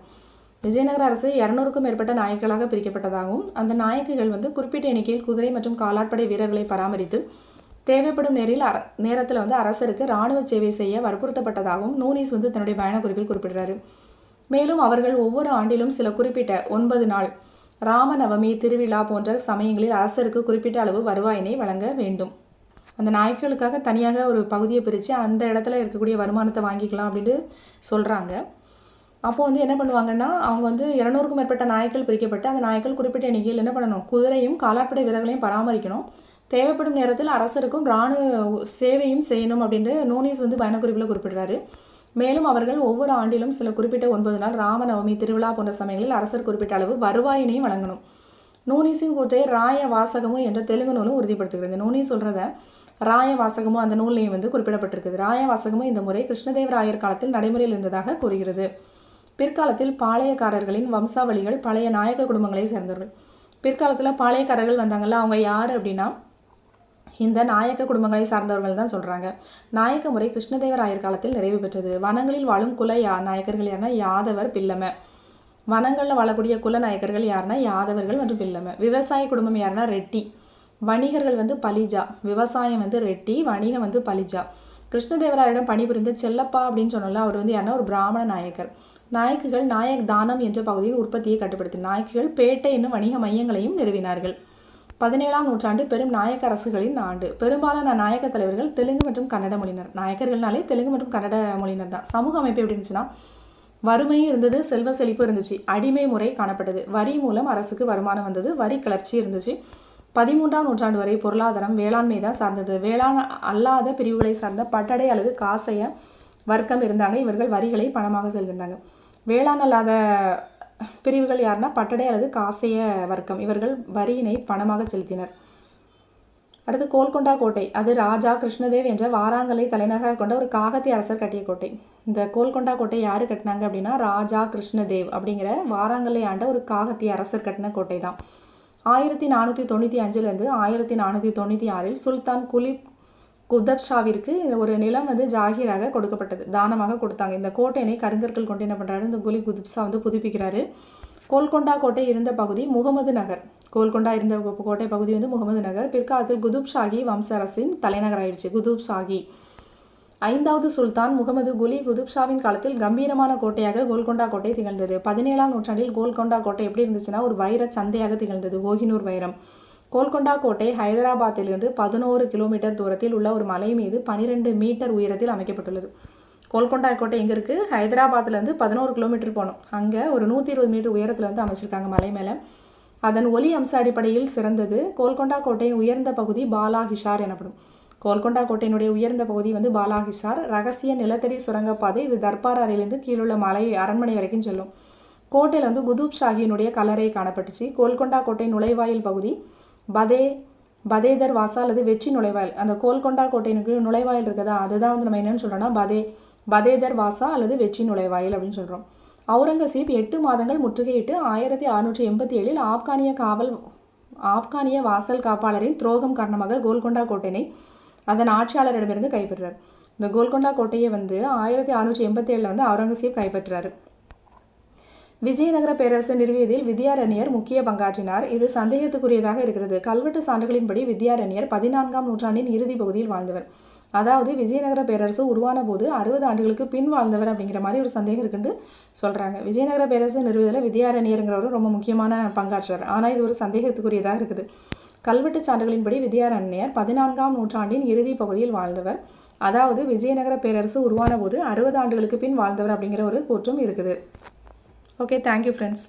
Speaker 1: விஜயநகர அரசு 200க்கும் மேற்பட்ட நாயக்களாக பிரிக்கப்பட்டதாகவும் அந்த நாயக்குகள் வந்து குறிப்பிட்ட எண்ணிக்கையில் குதிரை மற்றும் காலாட்படை வீரர்களை பராமரித்து தேவைப்படும் நேரத்தில் வந்து அரசருக்கு இராணுவ சேவை செய்ய வற்புறுத்தப்பட்டதாகவும் நூனிஸ் வந்து தன்னுடைய பயண குறிப்பில் குறிப்பிடுறாரு. மேலும் அவர்கள் ஒவ்வொரு ஆண்டிலும் சில குறிப்பிட்ட 9 நாள் ராமநவமி, திருவிழா போன்ற சமயங்களில் அரசருக்கு குறிப்பிட்ட அளவு வருவாயினை வழங்க வேண்டும். அந்த நாயக்குகளுக்காக தனியாக ஒரு பகுதியை பிரித்து அந்த இடத்துல இருக்கக்கூடிய வருமானத்தை வாங்கிக்கலாம் அப்படின்ட்டு சொல்கிறாங்க. அப்போது வந்து என்ன பண்ணுவாங்கன்னா அவங்க வந்து 200க்கும் மேற்பட்ட நாயக்கள் பிரிக்கப்பட்டு அந்த நாயக்கள் குறிப்பிட்ட எண்ணிக்கையில் என்ன பண்ணணும், குதிரையும் காலாட்படை வீரர்களையும் பராமரிக்கணும், தேவைப்படும் நேரத்தில் அரசருக்கும் இராணுவ சேவையும் செய்யணும் அப்படின்ட்டு நோனீஸ் வந்து பயணக்குறிப்பில் குறிப்பிடுறாரு. மேலும் அவர்கள் ஒவ்வொரு ஆண்டிலும் சில குறிப்பிட்ட 9 நாள் ராமநவமி, திருவிழா போன்ற சமயங்களில் அரசர் குறிப்பிட்ட அளவு வருவாயினையும் வழங்கணும். நோனீஸின் கூற்றை ராய வாசகமும் என்ற தெலுங்கு நூலும் உறுதிப்படுத்துகிறது. நோனீஸ் சொல்கிறத ராய வாசகமும் அந்த நூலையும் வந்து குறிப்பிடப்பட்டிருக்குது. ராய வாசகமும் இந்த முறை கிருஷ்ணதேவராயர் காலத்தில் நடைமுறையில் இருந்ததாக கூறுகிறது. பிற்காலத்தில் பாளையக்காரர்களின் வம்சாவளிகள் பழைய நாயக்க குடும்பங்களை சேர்ந்தவர்கள். பிற்காலத்தில் பாளையக்காரர்கள் வந்தாங்கல்ல, அவங்க யார் அப்படின்னா இந்த நாயக்க குடும்பங்களை சார்ந்தவர்கள் தான் சொல்கிறாங்க. நாயக்க முறை கிருஷ்ணதேவராயர் காலத்தில் நிறைவு பெற்றது. வனங்களில் வாழும் குல நாயக்கர்கள் யாருன்னா யாதவர், பில்லமை. வனங்களில் வாழக்கூடிய குல நாயக்கர்கள் யாருன்னா யாதவர்கள் மற்றும் பில்லமை. விவசாய குடும்பம் யாருன்னா ரெட்டி. வணிகர்கள் வந்து பலிஜா. விவசாயம் வந்து ரெட்டி, வணிகம் வந்து பலிஜா. கிருஷ்ணதேவராயரிடம் பணிபுரிந்த செல்லப்பா அப்படின்னு சொன்னால அவர் வந்து யாருன்னா ஒரு பிராமண நாயக்கர். நாயக்குகள் நாயக் தானம் என்ற பகுதியில் உற்பத்தியை கட்டுப்படுத்தின. நாயக்குகள் பேட்டை என்னும் வணிக மையங்களையும் நிறுவினார்கள். 17ஆம் நூற்றாண்டு பெரும் நாயக்க அரசுகளின் ஆண்டு. பெரும்பாலான நாயக்க தலைவர்கள் தெலுங்கு மற்றும் கன்னட மொழியினர். நாயக்கர்கள்னாலே தெலுங்கு மற்றும் கன்னட மொழியினர் தான். சமூக அமைப்பு எப்படி இருந்துச்சுன்னா, வறுமையும் இருந்தது, செல்வ செழிப்பு இருந்துச்சு, அடிமை முறை காணப்பட்டது, வரி மூலம் அரசுக்கு வருமானம் வந்தது, வரி கிளர்ச்சி இருந்துச்சு. 13ஆம் நூற்றாண்டு வரை பொருளாதாரம் வேளாண்மை தான் சார்ந்தது. வேளாண் அல்லாத பிரிவுகளை சார்ந்த பட்டடை அல்லது காசைய வர்க்கம் இருந்தாங்க. இவர்கள் வரிகளை பணமாக செலுத்திருந்தாங்க. வேளாண் அல்லாத பிரிவுகள் யாருன்னா பட்டடை அல்லது காசைய வர்க்கம். இவர்கள் வரியினை பணமாக செலுத்தினர். அடுத்து கோல்கொண்டா கோட்டை. அது ராஜா கிருஷ்ணதேவ் என்ற வாராங்கலை தலைநகராக கொண்ட ஒரு காகத்திய அரசர் கட்டிய கோட்டை. இந்த கோல்கொண்டா கோட்டை யார் கட்டினாங்க அப்படின்னா ராஜா கிருஷ்ணதேவ் அப்படிங்கிற வாராங்கலை ஆண்ட ஒரு காகத்திய அரசர் கட்டின கோட்டை தான். 1495 1496 சுல்தான் குலிப் குதப் ஷாவிற்கு ஒரு நிலம் வந்து ஜாகீராக கொடுக்கப்பட்டது, தானமாக கொடுத்தாங்க. இந்த கோட்டையினை கருங்கற்கள் கொண்டு என்ன பண்ணுறாரு, இந்த குலிப் குதுப் ஷா வந்து புதுப்பிக்கிறாரு. கோல்கொண்டா கோட்டை இருந்த பகுதி முகமது நகர். கோல்கொண்டா இருந்த கோட்டை பகுதி வந்து முகமது நகர். பிற்காலத்தில் குதுப் ஷாஹி வம்ச அரசின் தலைநகர் ஆயிடுச்சு. குதுப் ஷாஹி 5வது சுல்தான் முகமது குலி குதுப் ஷாவின் காலத்தில் கம்பீரமான கோட்டையாக கோல்கொண்டா கோட்டை திகழ்ந்தது. 17ஆம் நூற்றாண்டில் கோல்கொண்டா கோட்டை எப்படி இருந்துச்சுன்னா ஒரு வைர சந்தையாக திகழ்ந்தது. கோஹினூர் வைரம். கோல்கொண்டா கோட்டை ஹைதராபாத்திலிருந்து 11 கிலோமீட்டர் தூரத்தில் உள்ள ஒரு மலை மீது 12 மீட்டர் உயரத்தில் அமைக்கப்பட்டுள்ளது. கோல்கொண்டா கோட்டை எங்கே இருக்குது? ஹைதராபாத்லேருந்து 11 கிலோமீட்டர் போகணும். அங்கே ஒரு 120 மீட்டர் உயரத்தில் வந்து அமைச்சிருக்காங்க மலை மேலே. அதன் ஒலி அம்ச அடிப்படையில் சிறந்தது. கோல்கொண்டா கோட்டையின் உயர்ந்த பகுதி பாலாஹிசார் எனப்படும். கோல்கொண்டா கோட்டையினுடைய உயர்ந்த பகுதி வந்து பாலாஹிசார். ரகசிய நிலத்தடி சுரங்கப்பாதை. இது தர்பார் அறையிலிருந்து கீழுள்ள மலை அரண்மனை வரைக்கும் செல்லும். கோட்டையில் வந்து குதுப் ஷாஹியினுடைய கல்லறை காணப்பட்டுச்சு. கோல்கொண்டா கோட்டை நுழைவாயில் பகுதி பதேதர் வாசா அல்லது வெற்றி நுழைவாயில். அந்த கோல்கொண்டா கோட்டையினுக்கு நுழைவாயில் இருக்குதா, அதுதான் வந்து நம்ம என்னென்னு சொல்கிறோம்னா பதேதர் வாசா அல்லது வெற்றி நுழைவாயில் அப்படின்னு சொல்கிறோம். அவுரங்கசீப் 8 மாதங்கள் முற்றுகையிட்டு 1687 ஆப்கானிய வாசல் காப்பாளரின் துரோகம் காரணமாக கோல்கொண்டா கோட்டையினை அதன் ஆட்சியாளரிடமிருந்து கைப்பற்றார். இந்த கோல்கொண்டா கோட்டையை வந்து 1687 வந்து அவுரங்கசீப் கைப்பற்றாரு. விஜயநகர பேரரசு நிறுவியதில் வித்யாரண்யர் முக்கிய பங்காற்றினார். இது சந்தேகத்துக்குரியதாக இருக்கிறது. கல்வெட்டு சான்றுகளின்படி வித்யாரண்யர் 14ஆம் நூற்றாண்டின் இறுதி பகுதியில் வாழ்ந்தவர். அதாவது விஜயநகர பேரரசு உருவான போது 60 ஆண்டுகளுக்கு பின் வாழ்ந்தவர் அப்படிங்கிற மாதிரி ஒரு சந்தேகம் இருக்குன்னு சொல்கிறாங்க. விஜயநகர பேரரசு நிறுவுவதில் வித்யாரண்யருங்கிறவர் ரொம்ப முக்கியமான பங்காற்றார். ஆனால் இது ஒரு சந்தேகத்துக்குரியதாக இருக்குது. கல்வெட்டு சான்றுகளின்படி வித்யாரண்யர் 14ஆம் நூற்றாண்டின் இறுதி பகுதியில் வாழ்ந்தவர். அதாவது விஜயநகர பேரரசு உருவான போது 60 ஆண்டுகளுக்கு பின் வாழ்ந்தவர் அப்படிங்கிற ஒரு கூற்றும் இருக்குது. Okay, thank you friends.